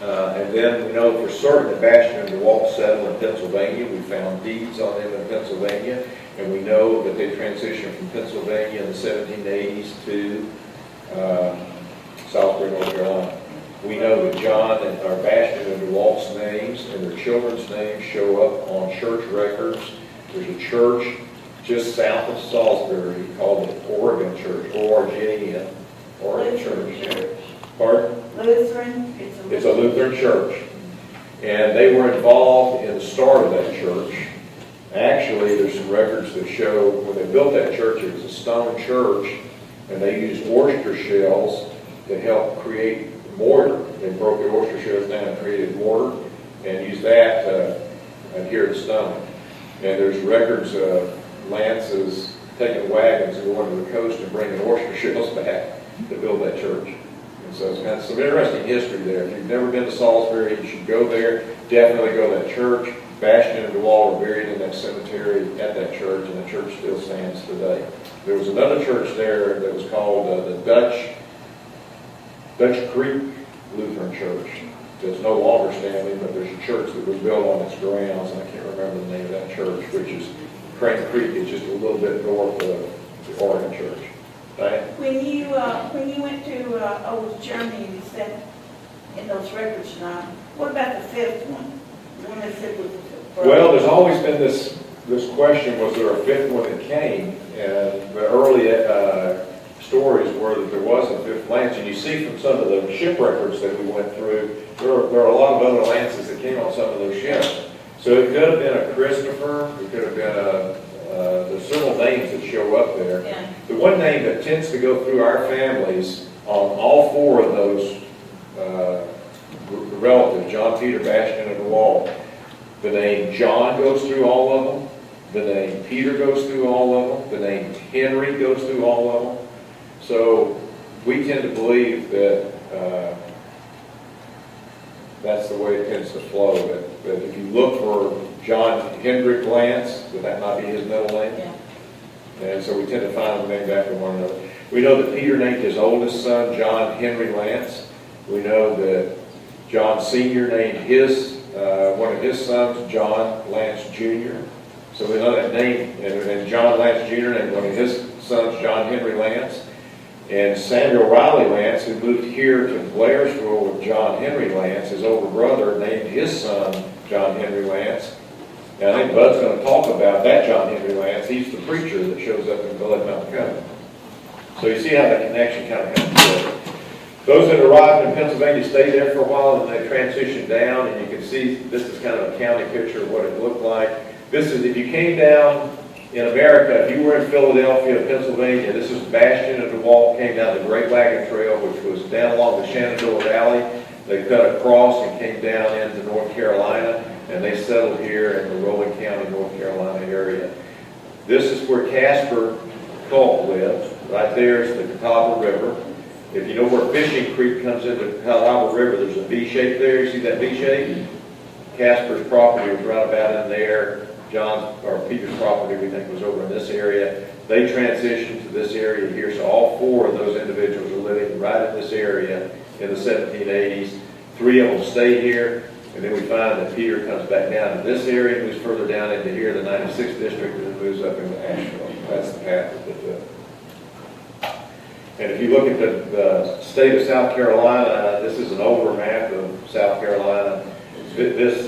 And then we know for certain that Bastion and DeWalt settled in Pennsylvania. We found deeds on them in Pennsylvania. And we know that they transitioned from Pennsylvania in the 1780s to Salisbury, North Carolina. We know that Bastion and DeWalt's names and their children's names show up on church records. There's a church just south of Salisbury called the Oregon Church, O-R-G-A-N, Oregon Church. Pardon? Lutheran. It's a Lutheran church. And they were involved in the start of that church. Actually, there's some records that show when they built that church, it was a stone church, and they used oyster shells to help create mortar. They broke the oyster shells down and created mortar, and used that to adhere to stone. And there's records of Lances taking wagons and going to the coast and bringing oyster shells back to build that church. And so it's got some interesting history there. If you've never been to Salisbury, you should go there. Definitely go to that church. Bastion and DeWalt are buried in that cemetery at that church, and the church still stands today. There was another church there that was called the Dutch Creek Lutheran Church, that's no longer standing, but there's a church that was built on its grounds, and I can't remember the name of that church, which is Crane Creek, is just a little bit north of the Oregon Church. Right? When you went to, old Germany, you said in those records now, what about the fifth one? When they said was the fifth? Well, there's always been this question, was there a fifth one that came? And the early stories were that there was a fifth Lance, and you see from some of the ship records that we went through, there are a lot of other Lances that came on some of those ships. So it could have been a Christopher, it could have been there's several names that show up there. Yeah. The one name that tends to go through our families on all four of those relatives, John, Peter, Bastian, and Walt, the name John goes through all of them, the name Peter goes through all of them, the name Henry goes through all of them. So we tend to believe that that's the way it tends to flow. That if you look for John Hendrick Lance, that might be his middle name. Yeah. And so we tend to find them named after one another. We know that Peter named his oldest son John Henry Lance. We know that John Sr. named his one of his sons John Lance Jr. So we know that name, and John Lance Jr. named one of his sons John Henry Lance. And Samuel Riley Lance, who moved here to Blairsville with John Henry Lance, his older brother, named his son John Henry Lance. And I think Bud's going to talk about that John Henry Lance. He's the preacher that shows up in Blood Mountain County. So you see how the connection kind of comes together. Those that arrived in Pennsylvania stayed there for a while, and they transitioned down, and you can see this is kind of a county picture of what it looked like. This is, if you came down in America, if you were in Philadelphia, Pennsylvania, this is Bastian and DeWalt came down the Great Wagon Trail, which was down along the Shenandoah Valley. They cut across and came down into North Carolina, and they settled here in the Rowan County, North Carolina area. This is where Casper Culp lived. Right there is the Catawba River. If you know where Fishing Creek comes into the Catawba River, there's a V shape there. You see that V shape? Casper's property was right about in there. John's, or Peter's property, we think, was over in this area. They transitioned to this area here, so all four of those individuals are living right in this area in the 1780s. Three of them stay here, and then we find that Peter comes back down to this area, moves further down into here, the 96th district, and then moves up into Asheville. That's the path that they took. And if you look at the state of South Carolina, this is an older map of South Carolina. This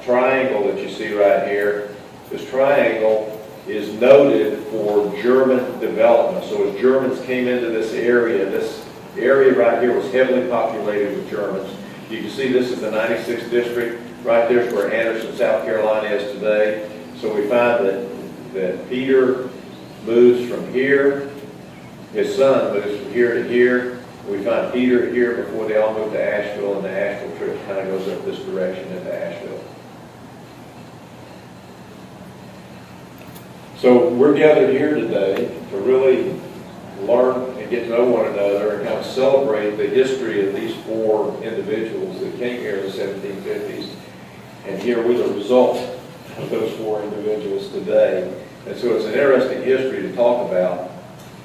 triangle that you see right here, this triangle is noted for German development. So as Germans came into this area right here was heavily populated with Germans. You can see this is the 96th district. Right there is where Anderson, South Carolina is today. So we find that Peter moves from here. His son moves from here to here. We find Peter here before they all move to Asheville, and the Asheville trip kind of goes up this direction into Asheville. So we're gathered here today to really learn and get to know one another and kind of celebrate the history of these four individuals that came here in the 1750s and hear with the results of those four individuals today. And so it's an interesting history to talk about.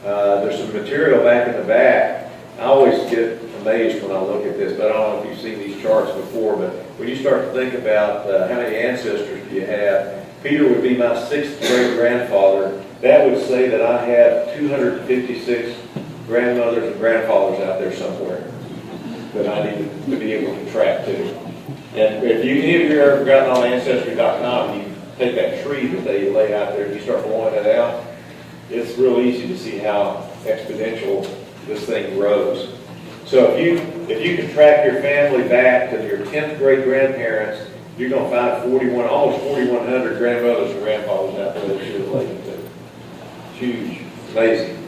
There's some material back in the back. I always get amazed when I look at this, but I don't know if you've seen these charts before, but when you start to think about how many ancestors do you have, Peter would be my sixth great-grandfather. That would say that I have 256 grandmothers and grandfathers out there somewhere that I need to be able to track to. And if any of you have ever gotten on Ancestry.com, you take that tree that they lay out there and you start blowing it out, it's real easy to see how exponential this thing grows. So if you can track your family back to your 10th great grandparents, you're going to find almost 4,100 grandmothers and grandfathers out there that you're related to. It's huge, amazing.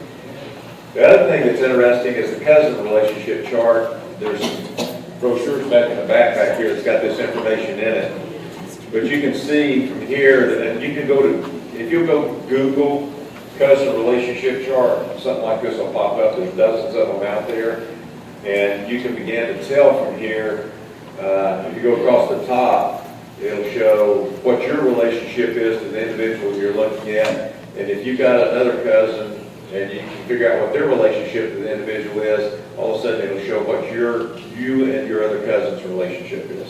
The other thing that's interesting is the cousin relationship chart. There's some brochures back in the back here that's got this information in it. But you can see from here that you can go to, if you go Google cousin relationship chart, something like this will pop up. There's dozens of them out there. And you can begin to tell from here, if you go across the top, it'll show what your relationship is to the individual you're looking at. And if you've got another cousin and you can figure out what their relationship to the individual is, all of a sudden it'll show what you and your other cousin's relationship is.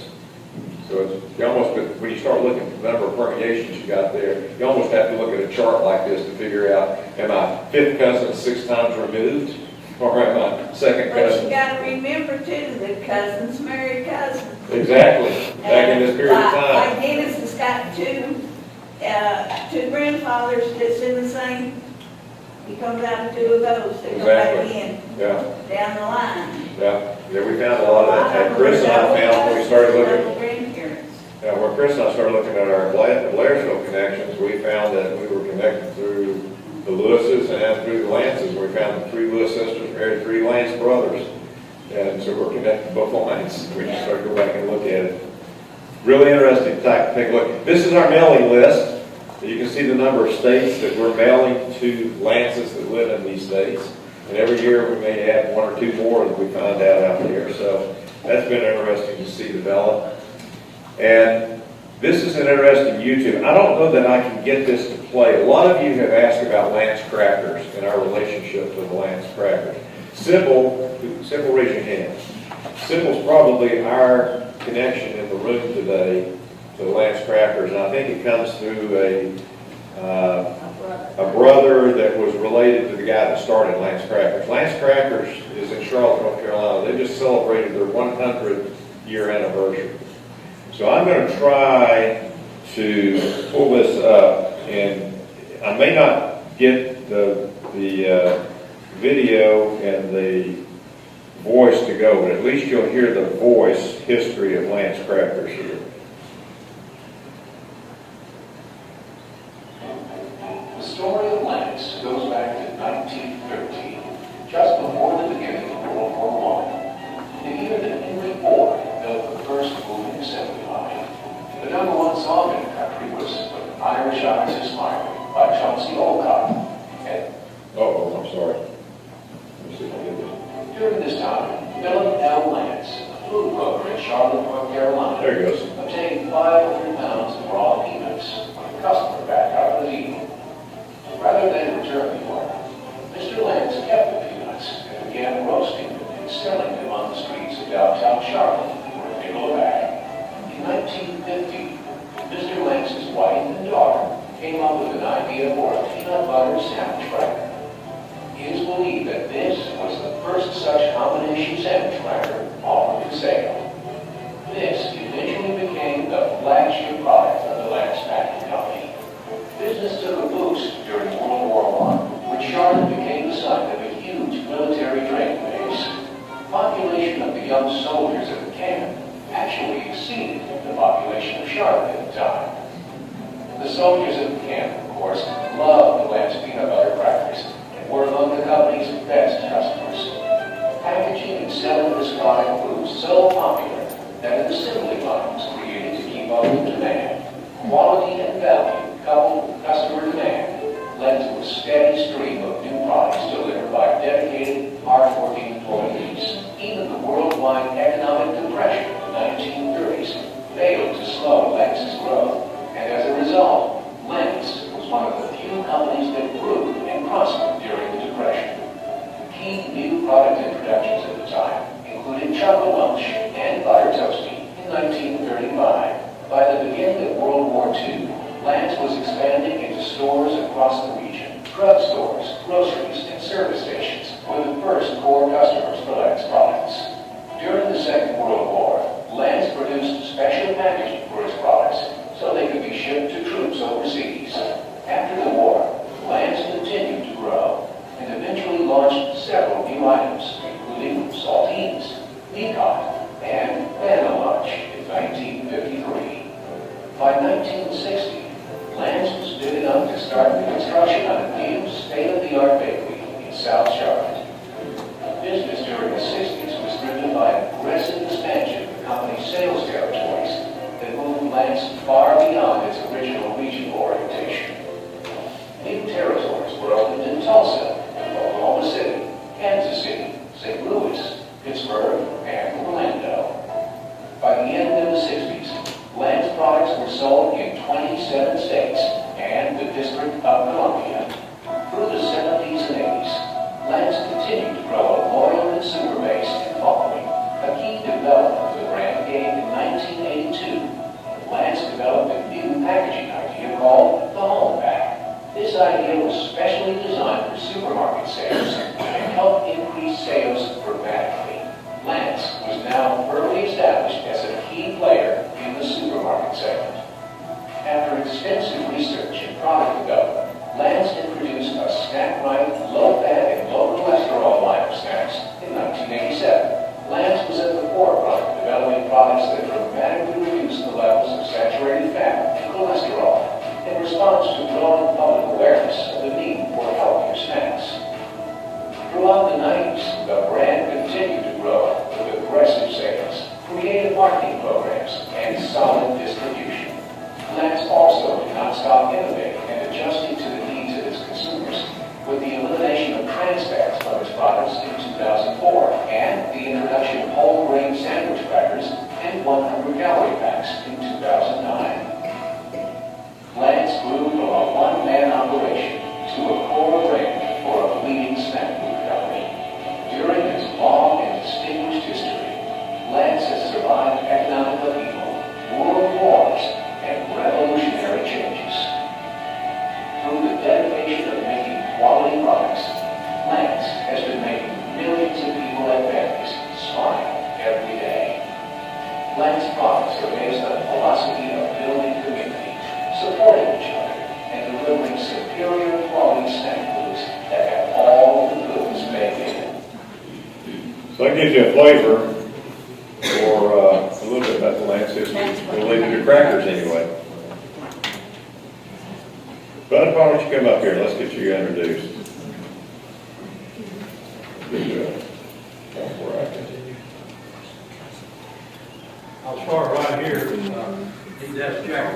So it's, you almost, when you start looking at the number of permutations you got there, you almost have to look at a chart like this to figure out, am I fifth cousin 6 times removed? Or am I second But you cousin? gotta remember too, that cousins marry cousins. Exactly, back in this period of Like time. Dennis has got two grandfathers that's in the same, he comes out of 2 of those, they go back Exactly. in, Yeah, down the line. yeah, yeah, we found a lot of that. And Chris and I found when we started looking, Grandparents. yeah, when Chris and I started looking at our Blairsville connections, we found that we were connected through the Lewises and through the Lances. We found 3 Lewis sisters married 3 Lance brothers. And so we're connected to both lines. We just started to go back and look at it. Really interesting to take a look. This is our mailing list. You can see the number of states that we're mailing to Lances that live in these states. And every year we may add 1 or 2 more that we find out there. So that's been interesting to see develop. And this is an interesting YouTube. I don't know that I can get this to play. A lot of you have asked about Lance crackers and our relationship with the Lance crackers. Sybil, raise your hand. Sybil's probably our connection in the room today to the Lance crackers, and I think it comes through a brother that was related to the guy that started Lance Crackers. Lance Crackers is in Charlotte, North Carolina. They just celebrated their 100th year anniversary. So I'm going to try to pull this up, and I may not get the video and the voice to go, but at least you'll hear the voice history of Lance Crackers here. The story of Lance goes back to 1913, just before the beginning of World War I. The year that Henry Ford built the first moving assembly line. The #1 song in the country was "When Irish Eyes Are Smiling" by Chauncey Olcott. And I'm sorry. Let me see if I get this. during this time, Philip L. Lance, a food broker in Charlotte, North Carolina, There he goes. obtained 500 pounds of raw peanuts when a customer backed out of the deal. Rather than return the order, Mr. Lance kept the peanuts and began roasting them and selling them on the streets of downtown Charlotte for a nickel a bag. In 1950, Mr. Lance's wife and daughter came up with an idea for a peanut butter sandwich cracker. It is believed that this was the first such combination sandwich cracker offered for sale. This eventually became the flagship product of the Lance Packing Company. Business took a boost during World War I, when Charlotte became the site of a huge military training base. The population of the young soldiers at the camp actually exceeded the population of Charlotte at the time. The soldiers at the camp, of course, loved the Lance peanut butter crackers and were among the company's best customers. Packaging and selling this product proved so popular that an assembly line was created to keep up with demand. Quality and value coupled with customer demand led to a steady stream of new products delivered by dedicated, hard-working employees. Even the worldwide economic depression of the 1930s failed to slow Lance's growth, and as a result, Lance was one of the few companies that grew and prospered during the Depression. Key new product introductions at the time included Choco Lunch and Butter Toasty in 1935. By the beginning of World War II, Lance was expanding into stores across the region. Drugstores, groceries, and service stations were the first core customers for Lance products. During the Second World War, Lance produced special packaging for his products so they could be shipped to troops overseas. After the war, Lance continued to grow and eventually launched several new items, including saltines, peacock, and banana lunch in 1953. By 1960, Lance was big enough to start the construction of a new state-of-the-art bakery in South Charlotte. Business during the 60s was driven by an aggressive expansion of the company's sales territories that moved Lance far beyond its original regional orientation. New territories were opened in Tulsa, Oklahoma City, Kansas City, St. Louis, Pittsburgh, and Orlando. By the end of the 60s, Lance products were sold in 27 states and the District of Columbia. Through the 70s and 80s, development of the brand came in 1982. Lance developed a new packaging idea called the Home Pack. This idea was specially designed for supermarket sales and helped increase sales dramatically. Lance was now firmly established as a key player in the supermarket segment. After extensive research and product development, Lance introduced a snack-right, low-fat, and low-cholesterol line of snacks in 1987. Lance was at the forefront of developing products that dramatically reduced the levels of saturated fat and cholesterol in response to growing public awareness of the need for healthier snacks. Throughout the 90s, the brand continued to grow with aggressive sales, creative marketing programs, and solid distribution. Lance also did not stop innovating and adjusting to the needs of its consumers, with the elimination of trans fats from its products in 2004 and the introduction of whole grain sandwich crackers and 100-calorie packs in 2009. Lance grew from a one-man operation to a core brand for a leading snack food company. During its long and distinguished history, Lance has survived economic upheaval, world wars, and revolutionary changes. Through the dedication of making quality products, Lance has been making millions of people and families smile every day. Lance products are based on a philosophy of building community, supporting each other, and delivering superior quality snack foods that have all the goods baked in. So that gives you a flavor for a little bit about the Lance history related to crackers anyway. Bud, why don't you come up here? Let's get you introduced. I'll start right here. That's Jack.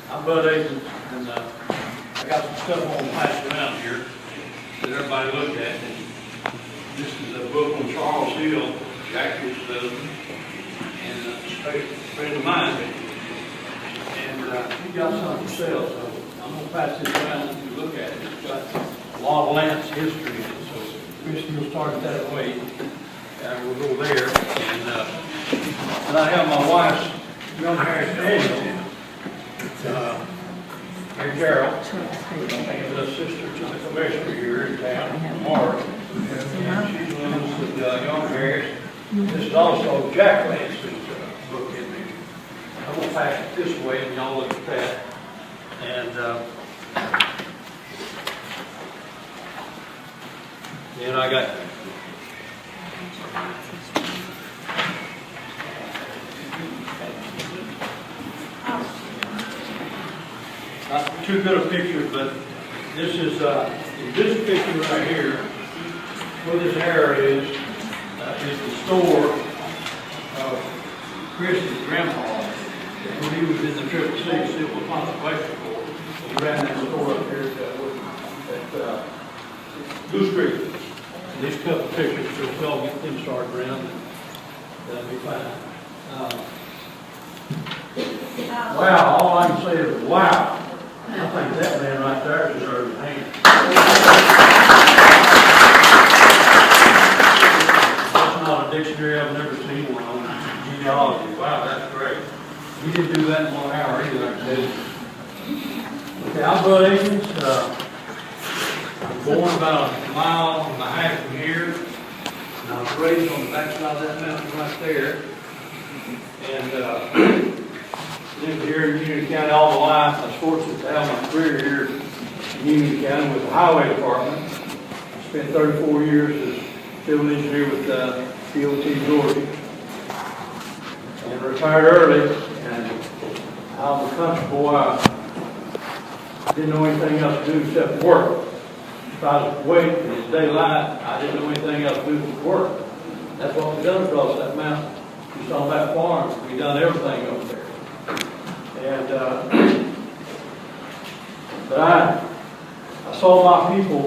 I'm Bud Akins, and I got some stuff I want to pass around here that everybody look at. This is a book on Charles Hill, Jack is and a friend of mine. And he got something to sell, so I'm going to pass this around and you look at it. It's got a lot of Lance history, so Christy will start that way. And we'll go there. And I have my wife's young Harry Daniel, Mary Carol, and a sister to the commissioner here in town, Mark. And she lives with young Harris. This is also Jack Lance's book in there. I'm going to pass it this way and y'all look at that. And then I got not too good a picture, but this is this picture right here, where this arrow is the store of Chris's grandpa. When he was in the 666 Civil Conservation Corps, he ran that store up here at Goose Creek. And these couple of pictures, so if y'all get them started around, that'll be fine. Wow, all I can say is wow. I think that man right there deserves a hand. That's not a dictionary I've never seen one on genealogy. Wow, that's great. We didn't do that in 1 hour either, I tell you. Okay, I'm Bud Akins. I'm born about a mile and a half from here. And I was raised on the backside of that mountain right there. And lived here in Union County all my life. I was fortunate to have my career here in Union County with the Highway Department. I spent 34 years as field engineer with DOT Georgia. And retired early. And I was a country boy. I didn't know anything else to do except work. If I was awake in the daylight, I didn't know anything else to do but work. That's what we done across that mountain. We saw that farm. We done everything over there. And but I saw my people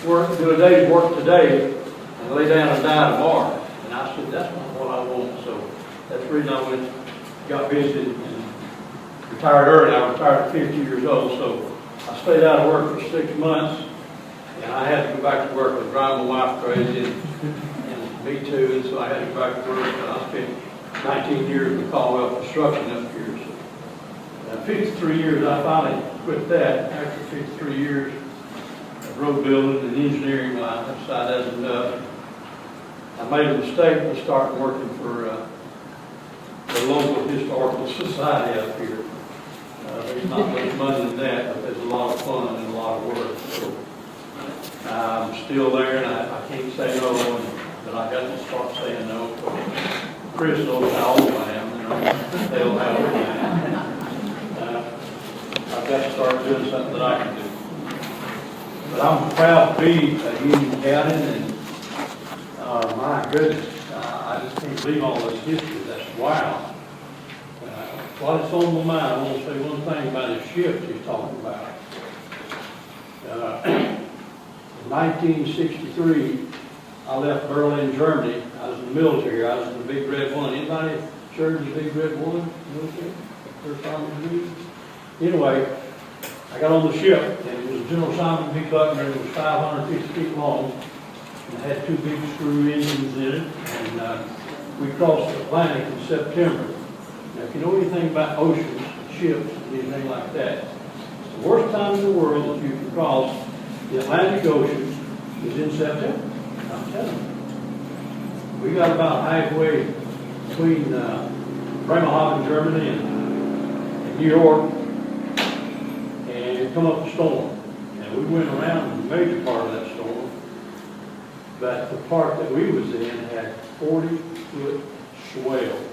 work, do a day's work today, and lay down and die tomorrow. And I said, that's not what I want. So that's the reason I went, got busy, and retired early. I retired at 50 years old. So I stayed out of work for 6 months, And I had to go back to work. I was driving my wife crazy, and me too, and so I had to go back to work. And I spent 19 years in Caldwell Construction up here. So, 53 years, I finally quit that. After 53 years of road building and engineering, I decided that's enough. I made a mistake to start working for the local historical society up here. There's not much money in that, but there's a lot of fun and a lot of work. So I'm still there, and I can't say no, but I got to start saying no. Chris knows how old I am, and they'll how old I am. I've got to start doing something that I can do. But I'm proud to be a Union County, and my goodness, I just can't believe all this history. That's wild. While it's on my mind, I want to say one thing about the shift he's talking about. In 1963, I left Berlin, Germany. I was in the military. I was in the Big Red One. Anybody served in the Big Red One? Military? First Army Division? Anyway, I got on the ship, and it was General Simon B. Buckner. It was 550 feet long, and it had two big screw engines in it, and we crossed the Atlantic in September. Now, if you know anything about oceans, ships, anything like that, the worst time in the world that you can cross the Atlantic Ocean is in September. I'm telling you. We got about halfway between Bremerhaven, Germany, and New York, and it come up a storm. And we went around the major part of that storm, but the part that we was in had 40-foot swells.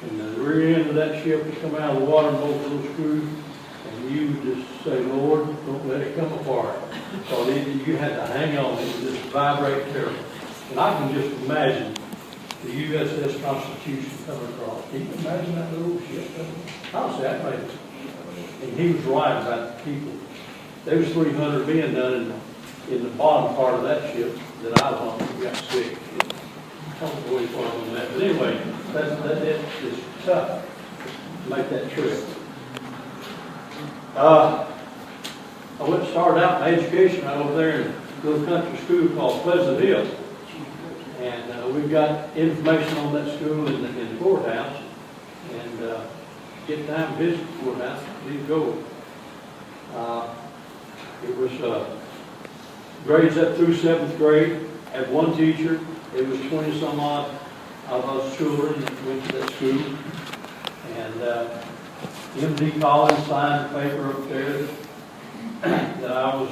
And the rear end of that ship would come out of the water and both little screws, and you would just say, Lord, don't let it come apart. So you had to hang on, it would just vibrate terrible. And I can just imagine the USS Constitution coming across. Can you imagine that little ship coming? I was that made it. And he was right about the people. There was 300 men done in the bottom part of that ship that I was on who got sick. Don't go any farther than that. But anyway, that is tough to make that trip. I went and started out my education right over there in a little country school called Blairsville. And we've got information on that school in the courthouse. And get time to visit the courthouse, please go. It was grades up through 7th grade. Had one teacher. It was 20-some odd of us children that went to that school. And M.D. Collins signed a paper up there that I was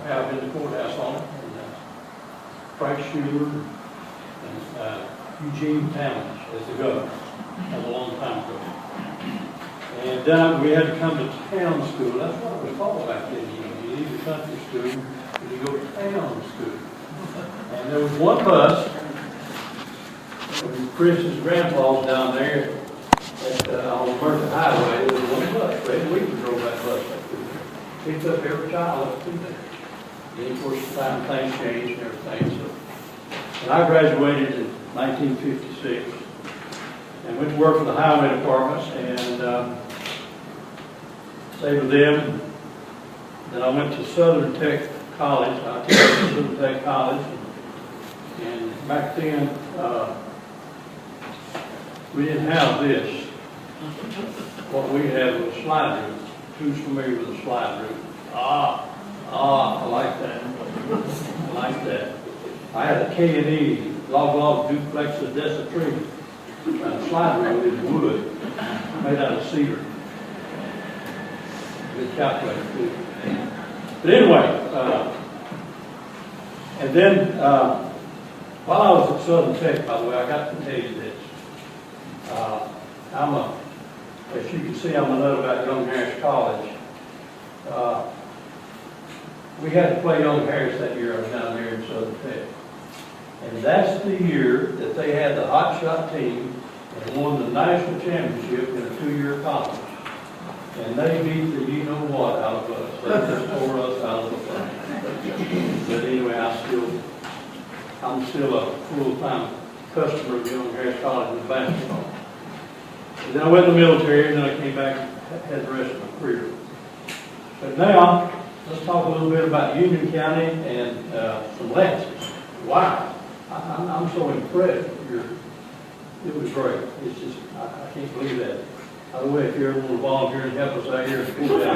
have in the courthouse on it. And Frank Schuler and Eugene Towns as the governor. That was a long time ago. And we had to come to town school. That's what it was called back then. You leave the country school and you go to town school. And there was one bus, when Chris's grandpa was down there on the Mercer Highway, there was one bus. Red Weaver drove that bus up through there. Picked up every child up through there. Then, of course, the time things changed and everything. So, and I graduated in 1956 and went to work for the highway departments and stayed with them. Then I went to Southern Tech College. I attended Southern Tech College. And back then, we didn't have this. What we had was a slide rule. Who's familiar with a slide rule? I like that. I like that. I had a K&E, log duplex desiccated. Slide rule is wood, made out of cedar. Good calculator too. But anyway, and then while I was at Southern Tech, by the way, I got to tell you this. As you can see, I'm a nut about Young Harris College. We had to play Young Harris that year. I was down there in Southern Tech. And that's the year that they had the hot shot team and won the national championship in a 2-year conference. And they beat the you-know-what out of us. They just tore us out of the frame. But anyway, I'm still a full-time customer of Young Harris College with basketball. And then I went in the military, and then I came back and had the rest of my career. But now, let's talk a little bit about Union County and some Lances. Wow, I'm so impressed. It was great. It's just, I can't believe that. By the way, if you ever want to volunteer and help us out here, you are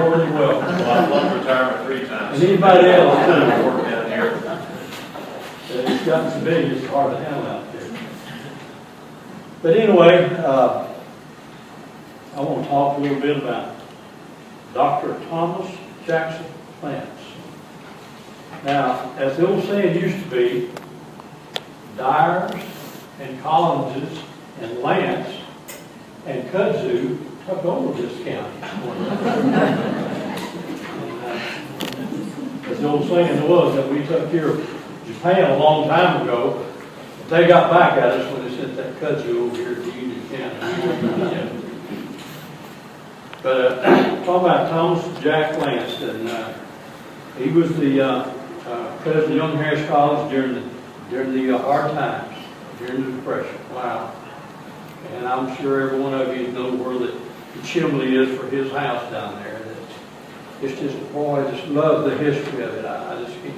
more than welcome. Well, I've left retirement 3 times. And anybody else too. Work down here. It's gotten so big, it's hard to handle out there. But anyway, I want to talk a little bit about Dr. Thomas Jackson Lance. Now, as the old saying used to be, Dyers and Collinses and Lance and Kudzu took over this county. As the old saying was that we took care of Japan a long time ago, but they got back at us when they sent that kudzu over here to Union County. But talking about Thomas Jack Lance, and he was the president of Young Harris College during the hard times, during the Depression. Wow. And I'm sure every one of you know where the chimney is for his house down there. It's just, boy, I just love the history of it. I just keep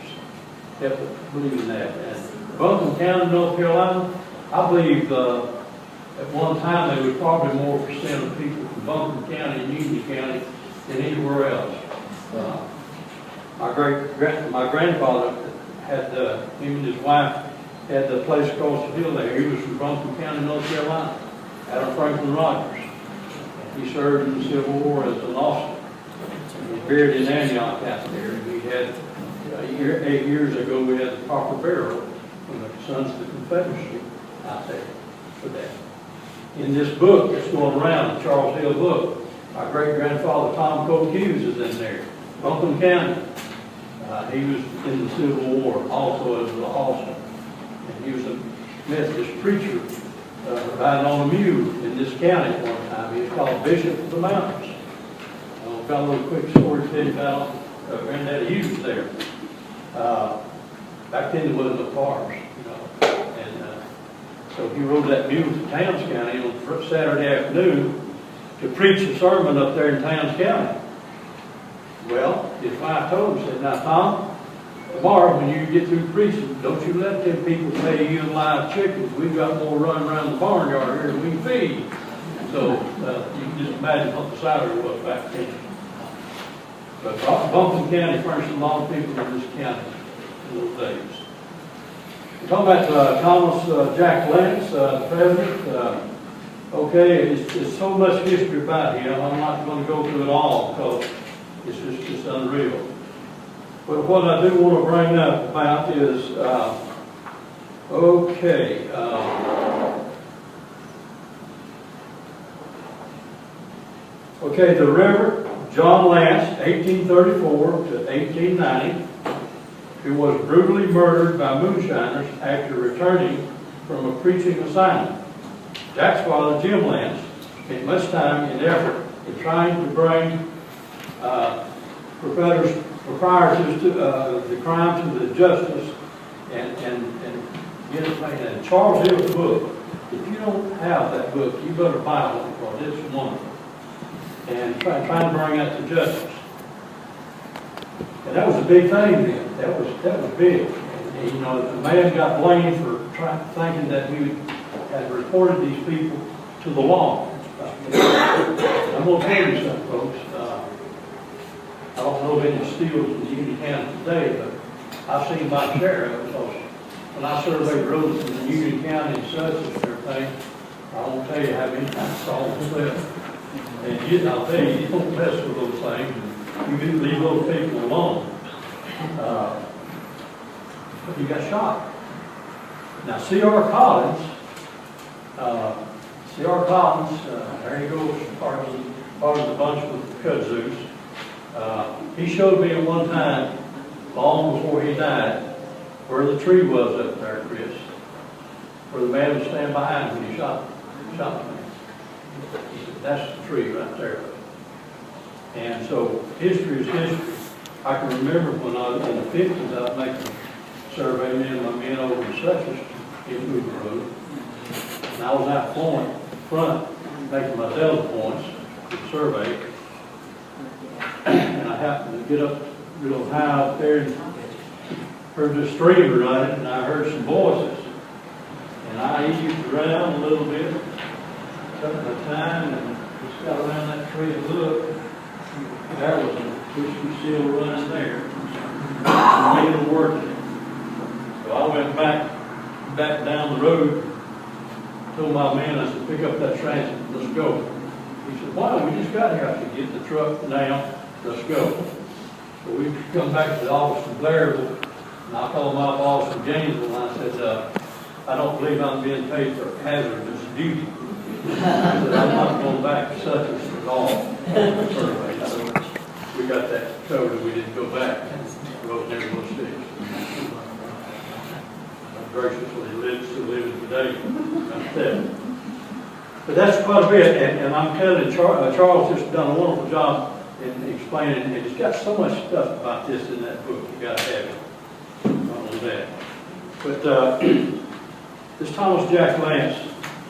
believing that. And Buncombe County, North Carolina, I believe at one time there was probably more percent of people from Buncombe County and Union County than anywhere else. My grandfather had, him and his wife had the place across the hill there. He was from Buncombe County, North Carolina, Adam Franklin Rogers. He served in the Civil War as an officer. He was buried in Antioch out there. We had 8 years ago, we had the proper burial from the Sons of the Confederacy out there for that. In this book that's going around, the Charles Hill book, my great-grandfather Tom Coke Hughes is in there. Buncombe County. He was in the Civil War also as an officer. And he was a Methodist preacher riding on a mule in this county at one time. He was called Bishop of the Mountains. I've got a little quick story to tell you about Granddaddy Hughes there. Back then there wasn't no cars, and so he rode that mule to Towns County on Saturday afternoon to preach a sermon up there in Towns County. Well, his wife told him, said, "Now Tom, tomorrow when you get through preaching, don't you let them people pay you in live chickens. We've got more running around the barnyard here than we can feed." So you can just imagine what the salary was back then. But Buncombe County furnished a lot of people in this county in those days. We're talking about Thomas Jack Lance, the president. Okay, it's so much history about him. I'm not going to go through it all because it's just unreal. But what I do want to bring up about is, the Reverend John Lance, 1834 to 1890, who was brutally murdered by moonshiners after returning from a preaching assignment. Jack's father, Jim Lance, spent much time and effort in trying to bring proprietors to the crime to the justice and get it made. And Charles Hill's book, if you don't have that book, you better buy one because it's wonderful. And try to bring that to justice. And that was a big thing then. That was big. And, the man got blamed for thinking that he had reported these people to the law. I'm going to tell you something, folks. I don't know of any steals in Union County today, but I've seen my share of it. Because when I surveyed roads in Union County and such and everything, I won't tell you how many times I saw them. And I'll tell you, you don't mess with those things. You can leave those people alone. But you got shot. Now, C.R. Collins, there he goes, part of the bunch with the kudzus. He showed me at one time, long before he died, where the tree was up there, Chris, where the man was standing behind when he shot the man. He said, "That's the tree right there." And so history is history. I can remember when I was in the 50s, I was making a survey, me and my men over in Sussex, in Hoover Road. And I was out front making my delta points to the survey. And I happened to get up real high up there and heard the streamer running, and I heard some voices. And I eased around a little bit, took my time, and just got around that tree and looked. There was a whiskey seal running there. And they were working. So I went back down the road, told my man, I said, pick up that transit, let's go. He said, why? We just got here. I said, get the truck down, let's go. So we come back to the office in Blairsville, and I called my boss in Gainesville, and I said, I don't believe I'm being paid for hazardous duty. I said, I'm not going back to such at all. So we got that covered, we didn't go back. The road never was fixed. Graciously still living today. But that's quite a bit, and I'm telling you, Charles just done a wonderful job in explaining, and it's got so much stuff about this in that book. You got to have it. Not only that. But this Thomas Jack Lance,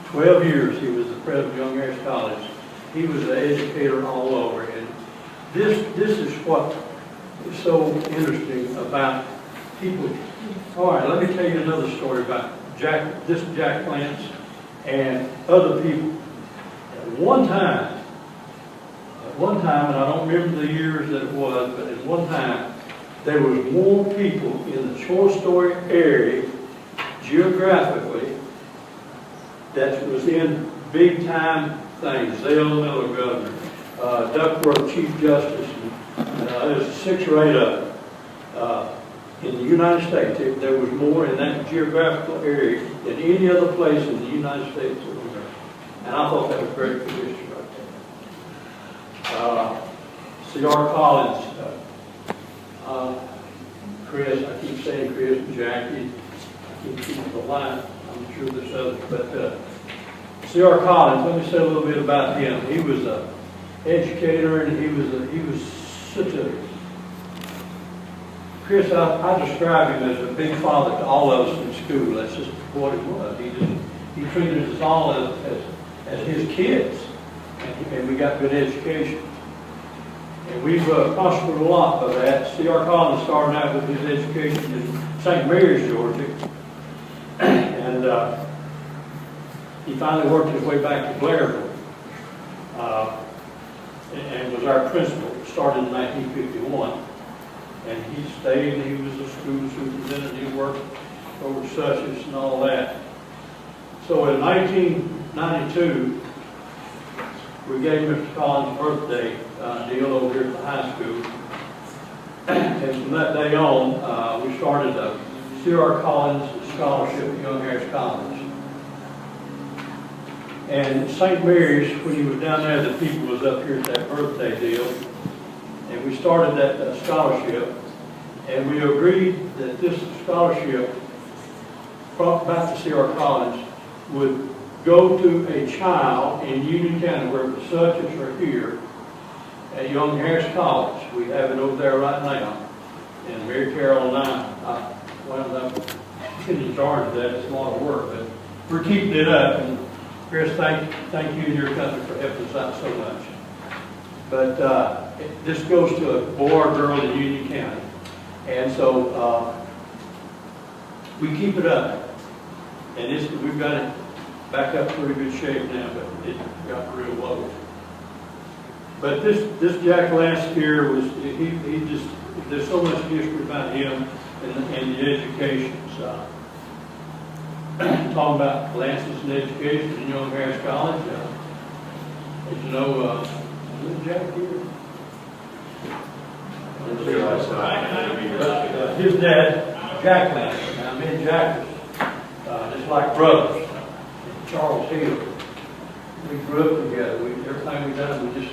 12 years he was the president of Young Harris College. He was an educator all over, and this is what is so interesting about people. All right, let me tell you another story about this Jack Lance and other people. At one time, and I don't remember the years that it was, but at one time, there was more people in the short story area, geographically, that was in big time things. Zell Miller, governor, Duckworth, chief justice, there's 6 or 8 of them. In the United States, there was more in that geographical area than any other place in the United States of America. And I thought that was very position right there. C.R. Collins, Chris, I keep saying Chris and Jackie, I keep keeping the line, I'm sure there's others, but C.R. Collins, let me say a little bit about him. He was an educator, and he was such a Chris, I describe him as a big father to all of us in school. That's just what he was. He treated us all as his kids, and we got good education. And we've prospered a lot by that. C.R. Collins started out with his education in St. Mary's, Georgia, and he finally worked his way back to Blairsville, and was our principal. Started in 1951. And he stayed, and he was a school superintendent, he worked over Sussex and all that. So in 1992, we gave Mr. Collins' birthday deal over here at the high school. And from that day on, we started a C.R. Collins Scholarship at Young Harris College. And St. Mary's, when he was down there, the people was up here at that birthday deal. And we started that scholarship, and we agreed that this scholarship brought back to C.R. Collins would go to a child in Union County, where the Suchets are here, at Young Harris College. We have it over there right now. And Mary Carol and I wound up in charge of that. It's a lot of work, but we're keeping it up. And Chris, thank you and your company for helping us out so much. But this goes to a boy or girl in Union County. And so we keep it up. And we've got it back up pretty good shape now, but it got real low. But this Jack Lance here was, he just, there's so much history about him and the education side. Talking about Lance's and education in Young Harris College. As you know, Jack here. His dad, Jack Lance. Now, me and Jack was just like brothers. Charles Hill. We grew up together. Everything we done, it was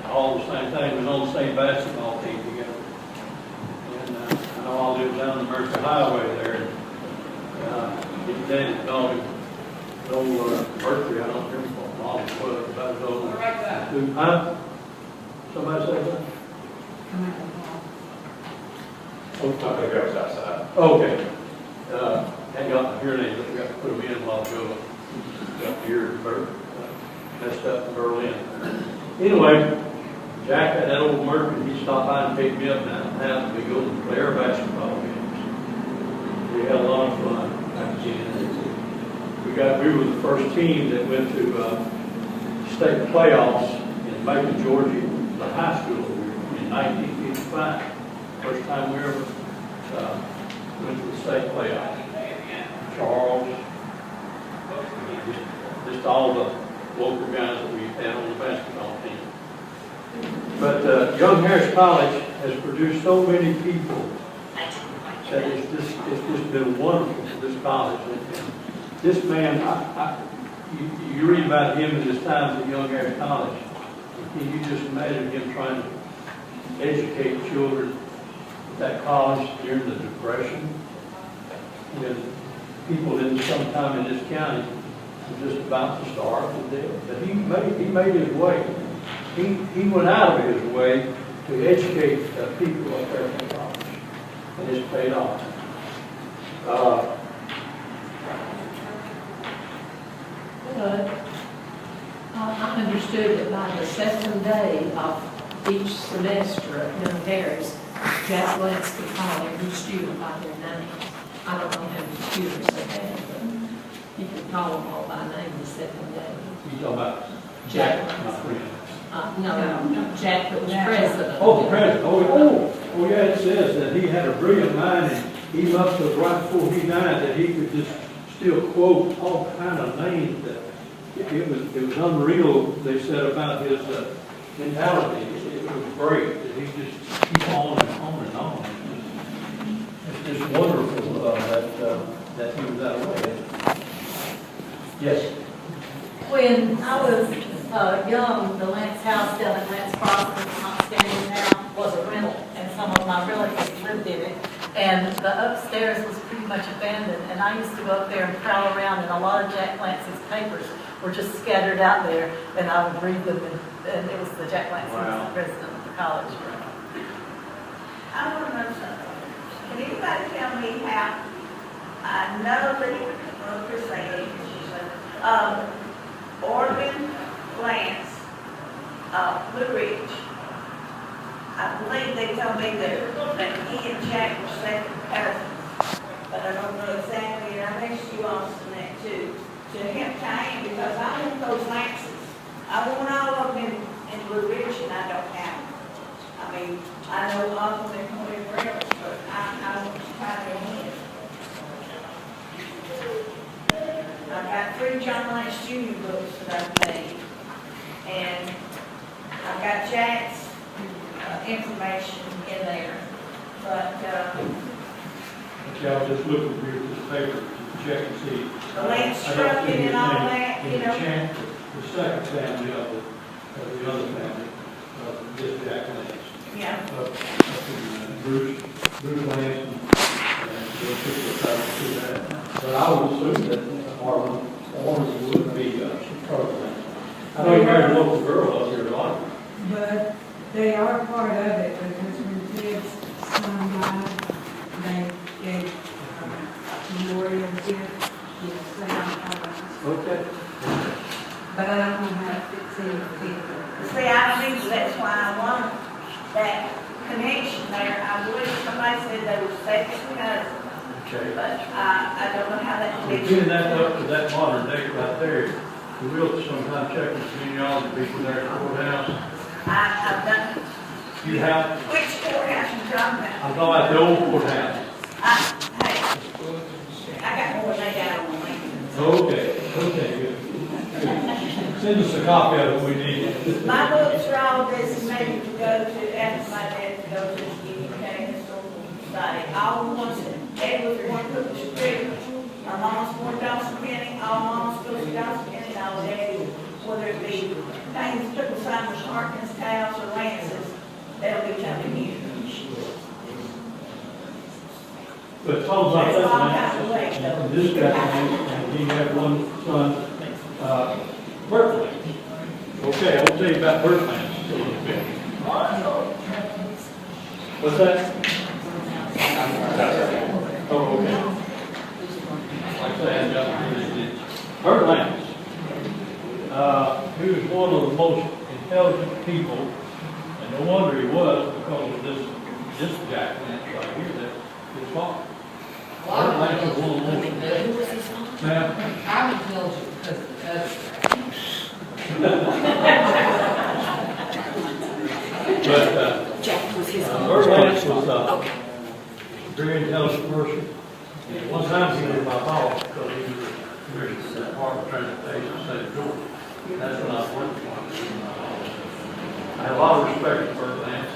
all the same thing. We was on the same basketball team together. And I know I lived down the American Highway there. His dad called him Mercury. I don't remember what mom was about his old. Huh? Somebody say that? I think I was outside. Okay. Hadn't got my hearing aids, but we got to put them in while I go. Got the ear messed up in Berlin. Anyway, Jack had that old Mercury, he'd stop by and pick me up now, and we go to the Blair basketball games. We had a lot of fun back then. We were the first team that went to state playoffs in Macon, Georgia, the high school, in 1955. First time we ever went to the state playoffs. Charles, just all the local guys that we had on the basketball team. But Young Harris College has produced so many people that it's just been wonderful for this college. And this man, you read about him in his times at Young Harris College. Can you just imagine him trying to educate children at that college during the Depression, when people in sometime in this county were just about to starve to death? But he made his way. He went out of his way to educate people up there at the college, and it's paid off. I understood that by the second day of each semester at Young Harris, Jack Lance could call every student by their name. I don't know how many students they had, but he could call them all by name the second day. You talking about Jack, my friend? No, Jack that was president. Oh, the president. Oh, yeah, it says that he had a brilliant mind, and he must have, right before he died, that he could just still quote all kind of names. That it was unreal, they said, about his mentality. It was great that he just keep on and on and on. It's just wonderful that he was that way. Yes. When I was young, the Lance house down at Lance Crossing, not standing now, was a rental, and some of my relatives lived in it. And the upstairs was pretty much abandoned, and I used to go up there and prowl around, and a lot of Jack Lance's papers were just scattered out there, and I would read them, and it was the Jack Lance, who was the president of the college. I want to know something. Can anybody tell me how, I know that, Chris said, Orvin Lance, Blue Ridge, I believe they told me that he and Jack were second cousins, but I don't know exactly, and I mixed you on some that too, to him time, because I want those Lances. I want all of them in Blue Ridge, and I don't have them. I mean, I know a lot of them in everywhere else, but I want to try their head. I've got 3 John Lance Jr. books that I've made, and I've got Jack's information in there, but Y'all just look over here at this paper to check and see. the Lance Trucking and all that, you know. The second family of the other family, this Jack Lance. Yeah. Bruce Lance, and those people to that. But I would assume that Orvin would be Charles Lance. I know you married a local girl up here a lot. But they are part of it, because when Ted's son died, they gave memorial gift, yes, they are part of it. Okay. But I don't know how to fix it. See, I think that's why I want that connection there. I believe somebody said they were second cousins, Okay. but I don't know how that We're connection. getting that up to that modern day right there. We will sometime check with the genealogy people there at the courthouse. I've done. You have, Which courthouse you talking about? I'm talking about the old courthouse. Hey, I got more than they got on me. Okay, good. Send us a copy of it we need. My books are all designated to go to, after my dad, to go to the UK Historical Society. All the ones that Edward was born Cook Street, my mom's born Dawson County, all mom's goes to Dawson County, and all daddy, whether it be things put beside the Harkins, Towns, or Lance's, they'll be coming here. But tell us about that, man. This guy, and he had one son, Bert Lance. Okay, I'll tell you about Bert Lance a little bit. What's that? Oh, okay. Like I said, Bert Lance. He was one of the most intelligent people father. Bert Lance was one of the most. Ma'am? I would tell you because of the other. But, Bert Lance was, a very intelligent person. One time he was my boss because he was commissioner of the Department of Transportation in St. George. That's when I worked for him. I had a lot of respect for Bert Lance.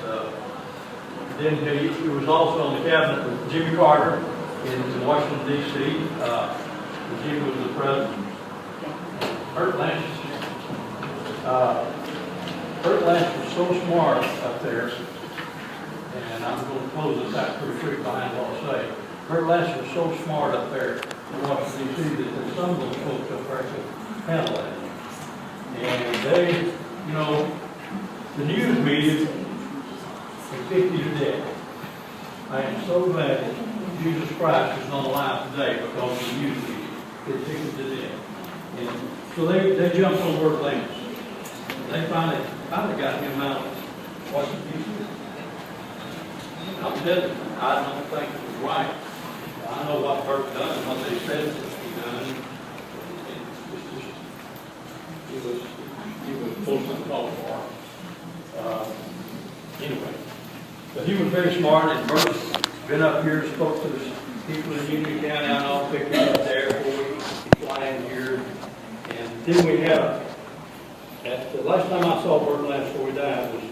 Then he was also on the cabinet with Jimmy Carter in Washington, D.C. Jimmy was the president. Bert Lance was so smart up there, and I'm going to close this out pretty quick behind what I'll say. Bert Lance was so smart up there in Washington, D.C. that some of those folks up there could handle it. And they, you know, the news media is 50 to death. I am so glad that Jesus Christ is not alive today because of the news media. It's 50 to death. And so they jumped on Bert Lance. They finally got him out of Washington, D.C. I'm telling you, I don't think it was right. I know what Bert done, what they said that he done. He was full of call for. Anyway, but he was very smart, and Bert's been up here, spoke to the people in Union County, I know, picked him up there before we flying here. And then we had, the last time I saw Bert Lance before he died was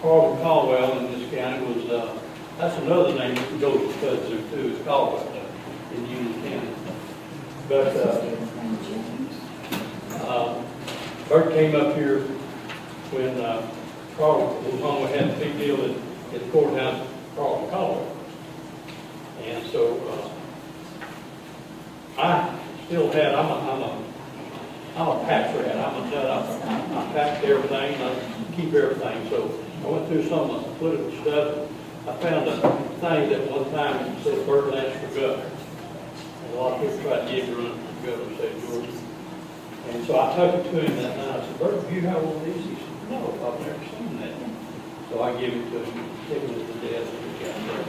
Carl Caldwell in this county was, that's another name that goes to kudzu too, is Caldwell in Union County. But Bert came up here when Carl was home. We had a big deal at the courthouse, Carl Caldwell. And so I still had, I'm a patch rat. I'm a nut. I packed everything. I keep everything. So I went through some of the political stuff. I found a thing that one time said Bert Lance for governor. And a lot of people tried to get him to run for governor of St. George. And so I took it to him that night. I said, Bert, do you have one of these? He said, no, I've never seen that. So I gave it to him, took him to the desk, and he got there.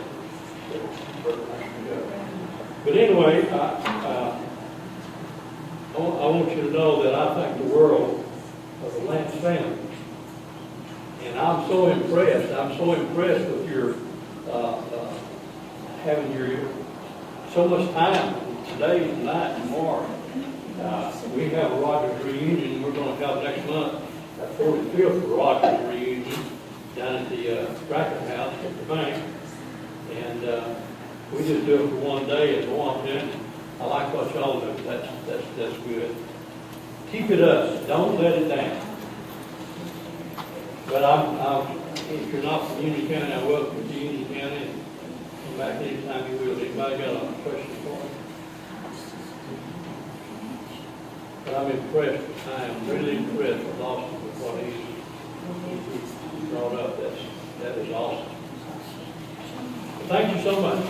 So Bert Lance for governor. But anyway, I want you to know that I think the world of the Lance family. And I'm so impressed. I'm so impressed with your having your so much time today, tonight, and tomorrow. We have a Rogers reunion. We're going to have next month our 45th Rogers reunion down at the Bracket House at the bank. And we just do it for one day and go on then. I like what y'all do. That's good. Keep it up. Don't let it down. But if you're not from Union County, I welcome you to Union County. And come back anytime you will. Anybody got a question for me? But I'm impressed. I am really impressed with Austin with what he's brought up. That is awesome. Thank you so much.